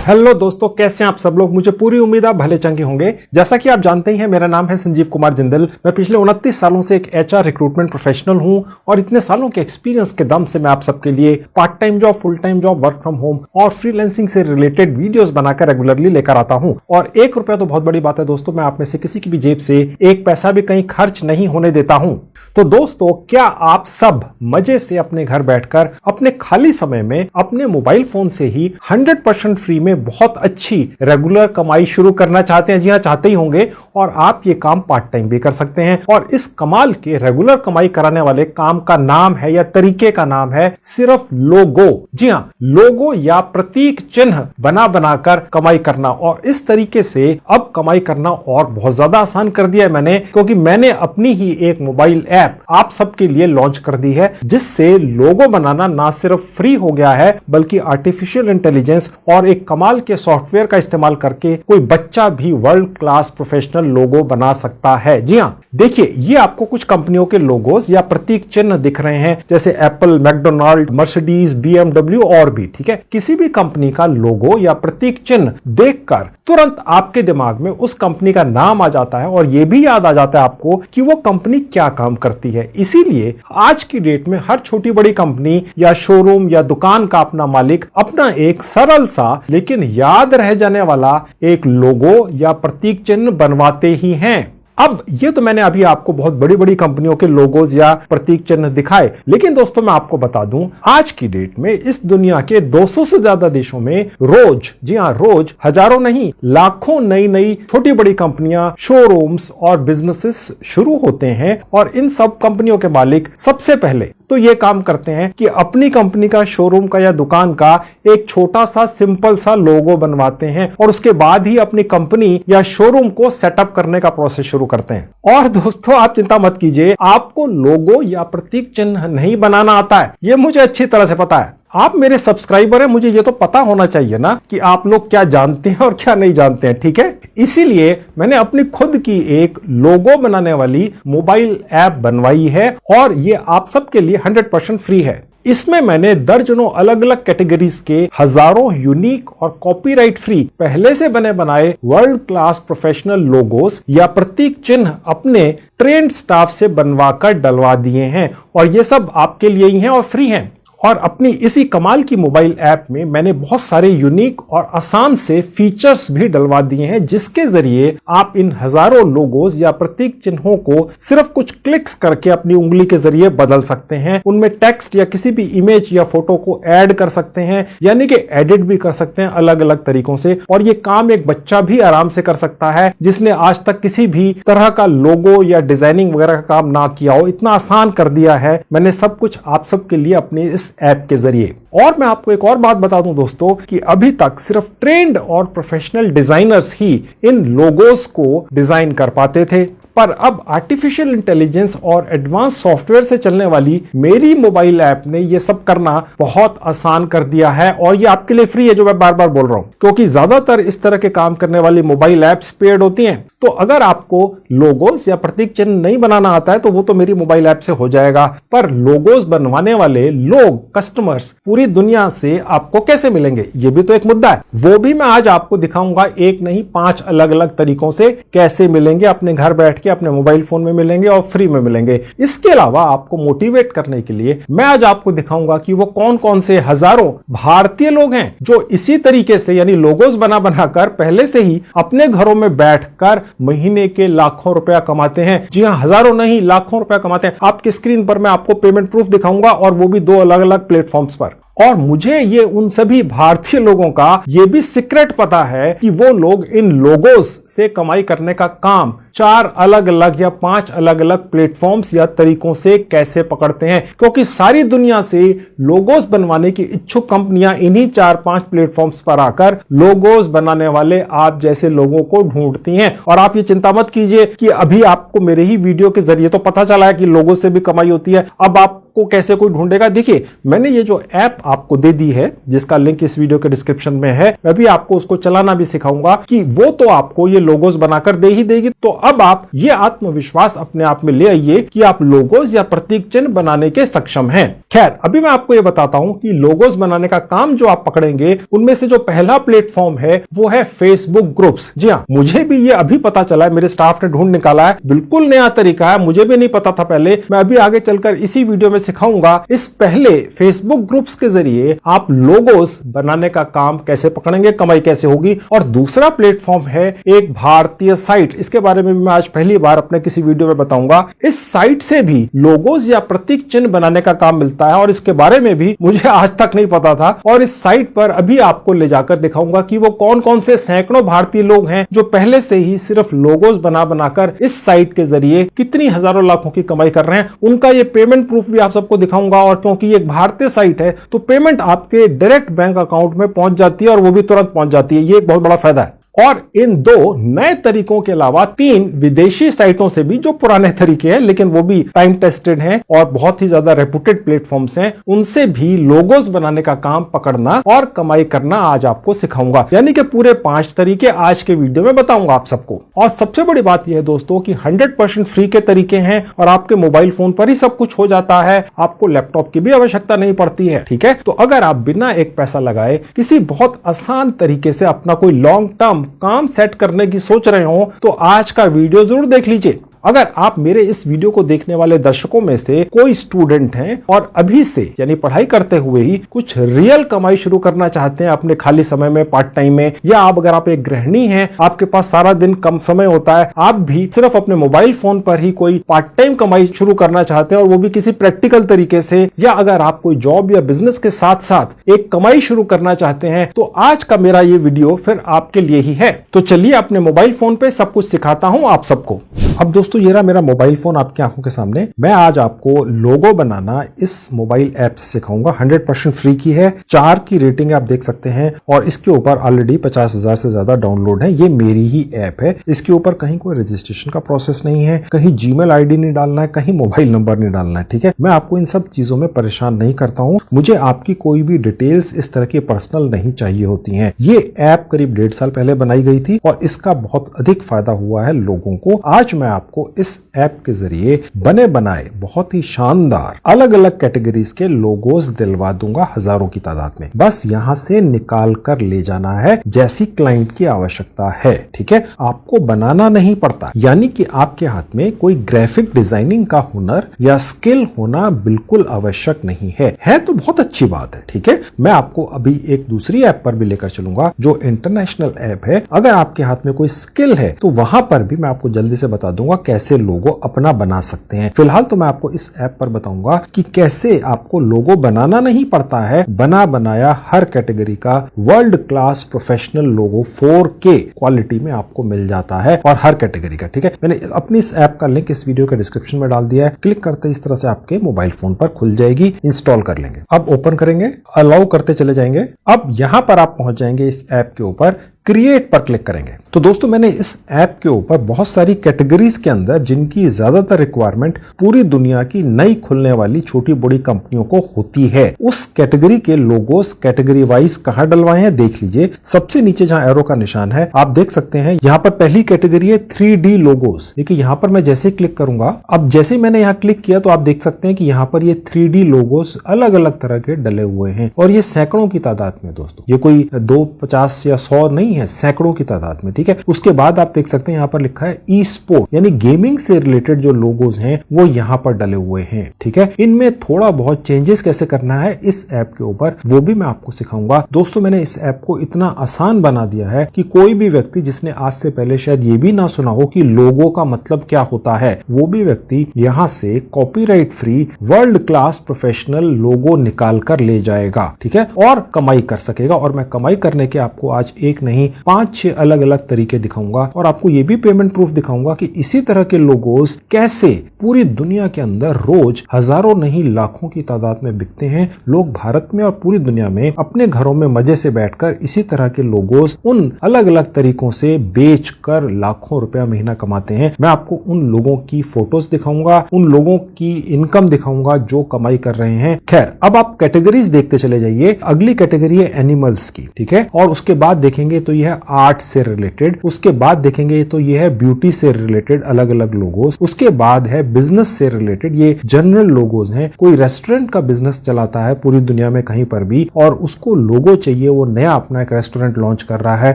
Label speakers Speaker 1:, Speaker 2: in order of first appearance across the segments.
Speaker 1: Hello दोस्तों, कैसे हैं आप सब लोग। मुझे पूरी उम्मीद आप भले चंगे होंगे। जैसा कि आप जानते ही हैं, मेरा नाम है संजीव कुमार जिंदल। मैं पिछले 29 सालों से एक एचआर रिक्रूटमेंट प्रोफेशनल हूं और इतने सालों के एक्सपीरियंस के दम से मैं आप सबके लिए part time job, full time job, work from home और फ्रीलांसिंग से रिलेटेड वीडियोस बनाकर रेगुलरली लेकर आता हूं। और ₹1 तो बहुत बड़ी बात है दोस्तों। मैं आप में से किसी की भी जेब से एक पैसा भी कहीं खर्च नहीं होने देता हूं। तो दोस्तों, क्या आप सब मजे से अपने घर बैठकर अपने खाली समय में अपने मोबाइल फोन से ही 100% फ्री में बहुत अच्छी रेगुलर कमाई शुरू करना चाहते हैं? जी हां, चाहते ही होंगे। और आप ये काम पार्ट टाइम भी कर सकते हैं। और इस कमाल के रेगुलर कमाई कराने वाले काम का नाम है या तरीके का नाम है सिर्फ लोगो। जी हां, लोगो या प्रतीक चिन्ह बना बनाकर कमाई करना। और इस तरीके से अब कमाई करना और बहुत ज्यादा आसान कर दिया है मैंने, क्योंकि मैंने अपनी ही एक मोबाइल ऐप आप सबके लिए लॉन्च कर दी है, जिससे लोगो बनाना ना सिर्फ फ्री हो गया है, बल्कि आर्टिफिशियल इंटेलिजेंस और एक कमाल के सॉफ्टवेयर का इस्तेमाल करके कोई बच्चा भी वर्ल्ड क्लास प्रोफेशनल लोगो बना सकता है। जी हां, देखिए, ये आपको कुछ कंपनियों के लोगोस या प्रतीक चिन्ह दिख रहे हैं, जैसे एप्पल, मैकडोनाल्ड, मर्सिडीज, BMW और भी। ठीक है, किसी भी कंपनी का लोगो या प्रतीक चिन्ह देखकर तुरंत आपके दिमाग में उस कंपनी का नाम आ जाता है और यह भी याद आ जाता है आपको कि वो कंपनी क्या काम करती है। इसीलिए आज की डेट में हर छोटी बड़ी कंपनी या शोरूम या दुकान का अपना मालिक अपना एक सरल सा लेकिन याद रह जाने वाला एक लोगो या प्रतीक चिन्ह बनवाते ही हैं। अब ये तो मैंने अभी आपको बहुत बड़ी बड़ी कंपनियों के लोगोज या प्रतीक चिन्ह दिखाए, लेकिन दोस्तों मैं आपको बता दूं, आज की डेट में इस दुनिया के 200 से ज्यादा देशों में रोज, जी हां रोज, हजारों नहीं लाखों नई नई छोटी बड़ी कंपनियां, शोरूम्स और बिजनेसेस शुरू होते हैं। और इन सब कंपनियों के मालिक सबसे पहले तो ये काम करते हैं कि अपनी कंपनी का, शोरूम का या दुकान का एक छोटा सा सिंपल सा लोगो बनवाते हैं और उसके बाद ही अपनी कंपनी या शोरूम को सेटअप करने का प्रोसेस शुरू करते हैं। और दोस्तों, आप चिंता मत कीजिए, आपको लोगो या प्रतीक चिन्ह नहीं बनाना आता है, ये मुझे अच्छी तरह से पता है। आप मेरे सब्सक्राइबर हैं, मुझे ये तो पता होना चाहिए ना कि आप लोग क्या जानते हैं और क्या नहीं जानते हैं। ठीक है, इसीलिए मैंने अपनी खुद की एक लोगो बनाने वाली मोबाइल ऐप बनवाई है और ये आप सबके लिए 100% फ्री है। इसमें मैंने दर्जनों अलग अलग कैटेगरीज के हजारों यूनिक और कॉपीराइट फ्री पहले से बने बनाए वर्ल्ड क्लास प्रोफेशनल लोगोस या प्रतीक चिन्ह अपने ट्रेंड स्टाफ से बनवाकर डलवा दिए हैं। और ये सब आपके लिए ही हैं और फ्री हैं। और अपनी इसी कमाल की मोबाइल ऐप में मैंने बहुत सारे यूनिक और आसान से फीचर्स भी डलवा दिए हैं, जिसके जरिए आप इन हजारों लोगोस या प्रतीक चिन्हों को सिर्फ कुछ क्लिक्स करके अपनी उंगली के जरिए बदल सकते हैं। उनमें टेक्स्ट या किसी भी इमेज या फोटो को ऐड कर सकते हैं, यानी कि एडिट भी कर सकते हैं अलग अलग तरीकों से। और ये काम एक बच्चा भी आराम से कर सकता है, जिसने आज तक किसी भी तरह का लोगो या डिजाइनिंग वगैरह का काम ना किया हो। इतना आसान कर दिया है मैंने सब कुछ आप सबके लिए अपने इस ऐप के जरिए। और मैं आपको एक और बात बता दूं दोस्तों, कि अभी तक सिर्फ ट्रेंड और प्रोफेशनल डिजाइनर्स ही इन लोगोस को डिजाइन कर पाते थे, पर अब आर्टिफिशियल इंटेलिजेंस और एडवांस सॉफ्टवेयर से चलने वाली मेरी मोबाइल ऐप ने यह सब करना बहुत आसान कर दिया है। और ये आपके लिए फ्री है, जो मैं बार बार बोल रहा हूं, क्योंकि ज्यादातर इस तरह के काम करने वाली मोबाइल ऐप्स पेड होती हैं। तो अगर आपको लोगोस या प्रतीक चिन्ह नहीं बनाना आता है तो वो तो मेरी मोबाइल ऐप से हो जाएगा, पर लोगोस बनवाने वाले लोग, कस्टमर्स पूरी दुनिया से आपको कैसे मिलेंगे, ये भी तो एक मुद्दा है। वो भी मैं आज आपको दिखाऊंगा, एक नहीं 5 अलग अलग तरीकों से कैसे मिलेंगे। अपने घर बैठ के अपने मोबाइल फोन में मिलेंगे और फ्री में मिलेंगे। इसके अलावा आपको मोटिवेट करने के लिए मैं आज आपको दिखाऊंगा कि वो कौन कौन से हजारों भारतीय लोग हैं जो इसी तरीके से, यानी लोगोस बना बनाकर पहले से ही अपने घरों में बैठकर महीने के लाखों रुपया कमाते हैं। जी हां, हजारों नहीं लाखों रुपया कमाते हैं। आपकी स्क्रीन पर मैं आपको पेमेंट प्रूफ दिखाऊंगा, और वो भी 2 अलग अलग प्लेटफॉर्म्स पर। और मुझे ये उन सभी भारतीय लोगों का ये भी सीक्रेट पता है कि वो लोग इन लोगोस से कमाई करने का काम 4 अलग अलग या 5 अलग अलग प्लेटफॉर्म्स या तरीकों से कैसे पकड़ते हैं, क्योंकि सारी दुनिया से लोगोस बनवाने की इच्छुक कंपनियां इन्हीं 4-5 प्लेटफॉर्म्स पर आकर लोगोस बनाने वाले आप जैसे लोगों को ढूंढती हैं। और आप ये चिंता मत कीजिए कि अभी आपको मेरे ही वीडियो के जरिए तो पता चला है कि लोगों से भी कमाई होती है, अब आपको कैसे कोई ढूंढेगा। देखिए, मैंने ये जो ऐप आपको दे दी है, जिसका लिंक इस वीडियो के डिस्क्रिप्शन में है, मैं भी आपको उसको चलाना भी सिखाऊंगा कि वो तो आपको ये लोगोस बनाकर दे ही देगी। तो अब आप ये आत्मविश्वास अपने आप में ले आइए कि आप लोगोस या प्रतीक चिन्ह बनाने के सक्षम हैं। खैर, अभी मैं आपको ये बताता हूं कि लोगोस बनाने का काम जो आप पकड़ेंगे उनमें से जो पहला प्लेटफॉर्म है वो है फेसबुक ग्रुप्स। जी हाँ, मुझे भी ये अभी पता चला है, मेरे स्टाफ ने ढूंढ निकाला है, बिल्कुल नया तरीका है, मुझे भी नहीं पता था पहले। मैं अभी आगे चलकर इसी वीडियो में सिखाऊंगा। इस पहले फेसबुक ग्रुप्स के जरिए आप लोगोस बनाने का काम कैसे पकड़ेंगे, कमाई कैसे होगी। और दूसरा प्लेटफॉर्म है एक भारतीय साइट, इसके बारे में भी मैं आज पहली बार अपने किसी वीडियो में बताऊंगा। इस साइट से भी लोगोस या प्रतीक चिन्ह बनाने का काम मिलता है और इसके बारे में भी मुझे आज तक नहीं पता था। और इस साइट पर अभी आपको ले जाकर दिखाऊंगा कि वो कौन कौन से सैकड़ों भारतीय लोग हैं जो पहले से ही सिर्फ लोगोस बनाकर इस साइट के जरिए कितनी हजारों लाखों की कमाई कर रहे हैं। उनका ये पेमेंट प्रूफ भी आप सबको दिखाऊंगा। और क्योंकि ये एक भारतीय साइट है तो पेमेंट आपके डायरेक्ट बैंक अकाउंट में पहुंच जाती है और वो भी तुरंत पहुंच जाती है। ये एक बहुत बड़ा फायदा है। और इन 2 नए तरीकों के अलावा 3 विदेशी साइटों से भी, जो पुराने तरीके हैं लेकिन वो भी टाइम टेस्टेड हैं और बहुत ही ज्यादा रेपुटेड प्लेटफॉर्म्स हैं, उनसे भी लोगोस बनाने का काम पकड़ना और कमाई करना आज आपको सिखाऊंगा। यानी कि पूरे 5 तरीके आज के वीडियो में बताऊंगा आप सबको। और सबसे बड़ी बात यह है दोस्तों कि 100% फ्री के तरीके हैं और आपके मोबाइल फोन पर ही सब कुछ हो जाता है, आपको लैपटॉप की भी आवश्यकता नहीं पड़ती है। ठीक है, तो अगर आप बिना एक पैसा लगाए किसी बहुत आसान तरीके से अपना कोई लॉन्ग टर्म काम सेट करने की सोच रहे हो तो आज का वीडियो जरूर देख लीजिए। अगर आप मेरे इस वीडियो को देखने वाले दर्शकों में से कोई स्टूडेंट हैं और अभी से यानी पढ़ाई करते हुए ही कुछ रियल कमाई शुरू करना चाहते हैं अपने खाली समय में, पार्ट टाइम में, या अगर आप एक गृहिणी हैं, आपके पास सारा दिन कम समय होता है, आप भी सिर्फ अपने मोबाइल फोन पर ही कोई पार्ट टाइम कमाई शुरू करना चाहते हैं और वो भी किसी प्रैक्टिकल तरीके से, या अगर आप कोई जॉब या बिजनेस के साथ साथ एक कमाई शुरू करना चाहते हैं तो आज का मेरा ये वीडियो फिर आपके लिए ही है। तो चलिए अपने मोबाइल फोन पे सब कुछ सिखाता हूं आप सबको। अब दोस्तों ये रहा मेरा मोबाइल फोन आपकी आंखों के सामने। मैं आज आपको लोगो बनाना इस मोबाइल ऐप से सिखाऊंगा। 100% फ्री की है, 4 की रेटिंग आप देख सकते हैं और इसके ऊपर ऑलरेडी 50,000 से ज्यादा डाउनलोड है। ये मेरी ही ऐप है, इसके ऊपर कहीं कोई रजिस्ट्रेशन का प्रोसेस नहीं है, कहीं जीमेल आईडी नहीं डालना है, कहीं मोबाइल नंबर नहीं डालना है। ठीक है, मैं आपको इन सब चीजों में परेशान नहीं करता हूं। मुझे आपकी कोई भी डिटेल्स इस तरह की पर्सनल नहीं चाहिए होती है। ये ऐप करीब 1.5 साल पहले बनाई गई थी और इसका बहुत अधिक फायदा हुआ है लोगों को। आज मैं आपको इस ऐप के जरिए बने बनाए बहुत ही शानदार अलग अलग कैटेगरीज के लोगोस दिलवा दूंगा हजारों की तादाद में। बस यहां से निकाल कर ले जाना है जैसी क्लाइंट की आवश्यकता है। ठीक है, आपको बनाना नहीं पड़ता, यानी कि आपके हाथ में कोई ग्राफिक डिजाइनिंग का हुनर या स्किल होना बिल्कुल आवश्यक नहीं है तो बहुत अच्छी बात है। ठीक है, मैं आपको अभी एक दूसरी ऐप पर भी लेकर चलूंगा जो इंटरनेशनल ऐप है। अगर आपके हाथ में कोई स्किल है तो वहां पर भी मैं आपको जल्दी से बता दूंगा कैसे लोगो अपना बना सकते हैं। फिलहाल तो मैं आपको इस ऐप पर बताऊंगा कि कैसे आपको लोगो बनाना नहीं पड़ता है, बना बनाया हर कैटेगरी का वर्ल्ड क्लास प्रोफेशनल लोगो 4K क्वालिटी में आपको मिल जाता है और हर कैटेगरी का। ठीक है, मैंने अपनी इस ऐप का लिंक इस वीडियो के डिस्क्रिप्शन में डाल दिया है। क्लिक करते इस तरह से आपके मोबाइल फोन पर खुल जाएगी, इंस्टॉल कर लेंगे। अब ओपन करेंगे, अलाउ करते चले जाएंगे। अब यहां पर आप पहुंच जाएंगे इस ऐप के ऊपर, क्रिएट पर क्लिक करेंगे। तो दोस्तों मैंने इस ऐप के ऊपर बहुत सारी कैटेगरीज के अंदर जिनकी ज्यादातर रिक्वायरमेंट पूरी दुनिया की नई खुलने वाली छोटी बड़ी कंपनियों को होती है, उस कैटेगरी के लोगोस कैटेगरी वाइज कहां डलवाए हैं देख लीजिए। सबसे नीचे जहां एरो का निशान है आप देख सकते हैं, यहां पर पहली कैटेगरी है 3D लोगोस। देखिए यहां पर मैं जैसे क्लिक करूंगा, अब जैसे मैंने यहां क्लिक किया तो आप देख सकते हैं कि यहां पर ये 3D लोगोस अलग अलग तरह के डले हुए हैं और ये सैकड़ों की तादाद में दोस्तों, ये कोई 2, 50 या 100 नहीं है, सैकड़ों की तादाद में। ठीक है, उसके बाद आप देख सकते हैं यहां पर लिखा है ई स्पोर्ट, यानी गेमिंग से रिलेटेड जो लोगोस हैं वो यहां पर डले हुए हैं। ठीक है, इनमें थोड़ा बहुत चेंजेस कैसे करना है इस ऐप के ऊपर वो भी मैं आपको सिखाऊंगा। दोस्तों मैंने इस ऐप को इतना आसान बना दिया है कि कोई भी व्यक्ति जिसने आज से पहले शायद ये भी ना सुना हो कि लोगो का मतलब क्या होता है, वो भी व्यक्ति यहां से copyright free world class professional logo निकाल कर ले जाएगा। ठीक है, और कमाई कर सकेगा। और मैं कमाई करने के आपको आज एक नहीं 5-6 अलग अलग तरीके दिखाऊंगा और आपको यह भी पेमेंट प्रूफ दिखाऊंगा कि इसी तरह के लोगोस कैसे पूरी दुनिया के अंदर रोज हजारों नहीं लाखों की तादाद में बिकते हैं। लोग भारत में और पूरी दुनिया में अपने घरों में मजे से बैठकर इसी तरह के लोगोस उन अलग अलग तरीकों से बेचकर लाखों रुपया महीना कमाते हैं। मैं आपको उन लोगों की फोटोज दिखाऊंगा, उन लोगों की इनकम दिखाऊंगा जो कमाई कर रहे हैं। खैर, अब आप कैटेगरीज देखते चले जाइए। अगली कैटेगरी है एनिमल्स की। ठीक है, और उसके बाद देखेंगे तो ये है आर्ट से रिलेटेड, उसके बाद देखेंगे तो ये है ब्यूटी से रिलेटेड अलग अलग लोगोस, उसके बाद है बिजनेस से रिलेटेड, ये जनरल लोगोस हैं। कोई रेस्टोरेंट का बिजनेस चलाता है पूरी दुनिया में कहीं पर भी और उसको लोगो चाहिए, वो नया अपना एक रेस्टोरेंट लॉन्च कर रहा है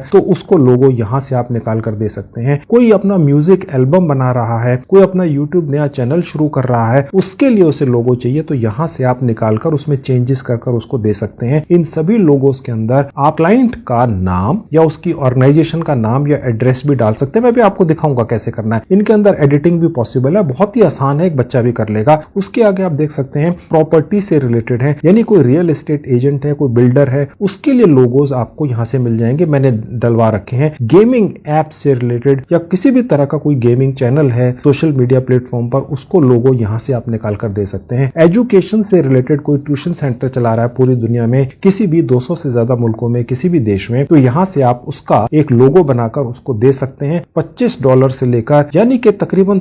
Speaker 1: तो उसको लोगो यहां से आप निकाल कर दे सकते हैं। कोई अपना म्यूजिक एल्बम बना रहा है, कोई अपना यूट्यूब नया चैनल शुरू कर रहा है, उसके लिए उसे लोगो चाहिए तो यहां से आप निकाल कर उसमें चेंजेस कर उसको दे सकते हैं। इन सभी लोगोस के अंदर आप क्लाइंट का नाम या उसकी ऑर्गेनाइजेशन का नाम या एड्रेस भी डाल सकते हैं। मैं भी आपको दिखाऊंगा कैसे करना है। इनके अंदर एडिटिंग भी पॉसिबल है, बहुत ही आसान है, एक बच्चा भी कर लेगा। उसके आगे आप देख सकते हैं प्रॉपर्टी से रिलेटेड है, यानी कोई रियल एस्टेट एजेंट है, कोई बिल्डर है, उसके लिए लोगोस आपको यहां से मिल जाएंगे, मैंने डलवा रखे हैं। गेमिंग ऐप से रिलेटेड या किसी भी तरह का कोई गेमिंग चैनल है सोशल मीडिया प्लेटफॉर्म पर, उसको लोगो यहां से आप निकाल कर दे सकते हैं। एजुकेशन से रिलेटेड कोई ट्यूशन सेंटर चला रहा है पूरी दुनिया में, किसी भी 200 से ज्यादा मुल्कों में, किसी भी देश में, तो यहां से आप उसका एक लोगो बनाकर उसको दे सकते हैं। $25 से लेकर यानी कि तकरीबन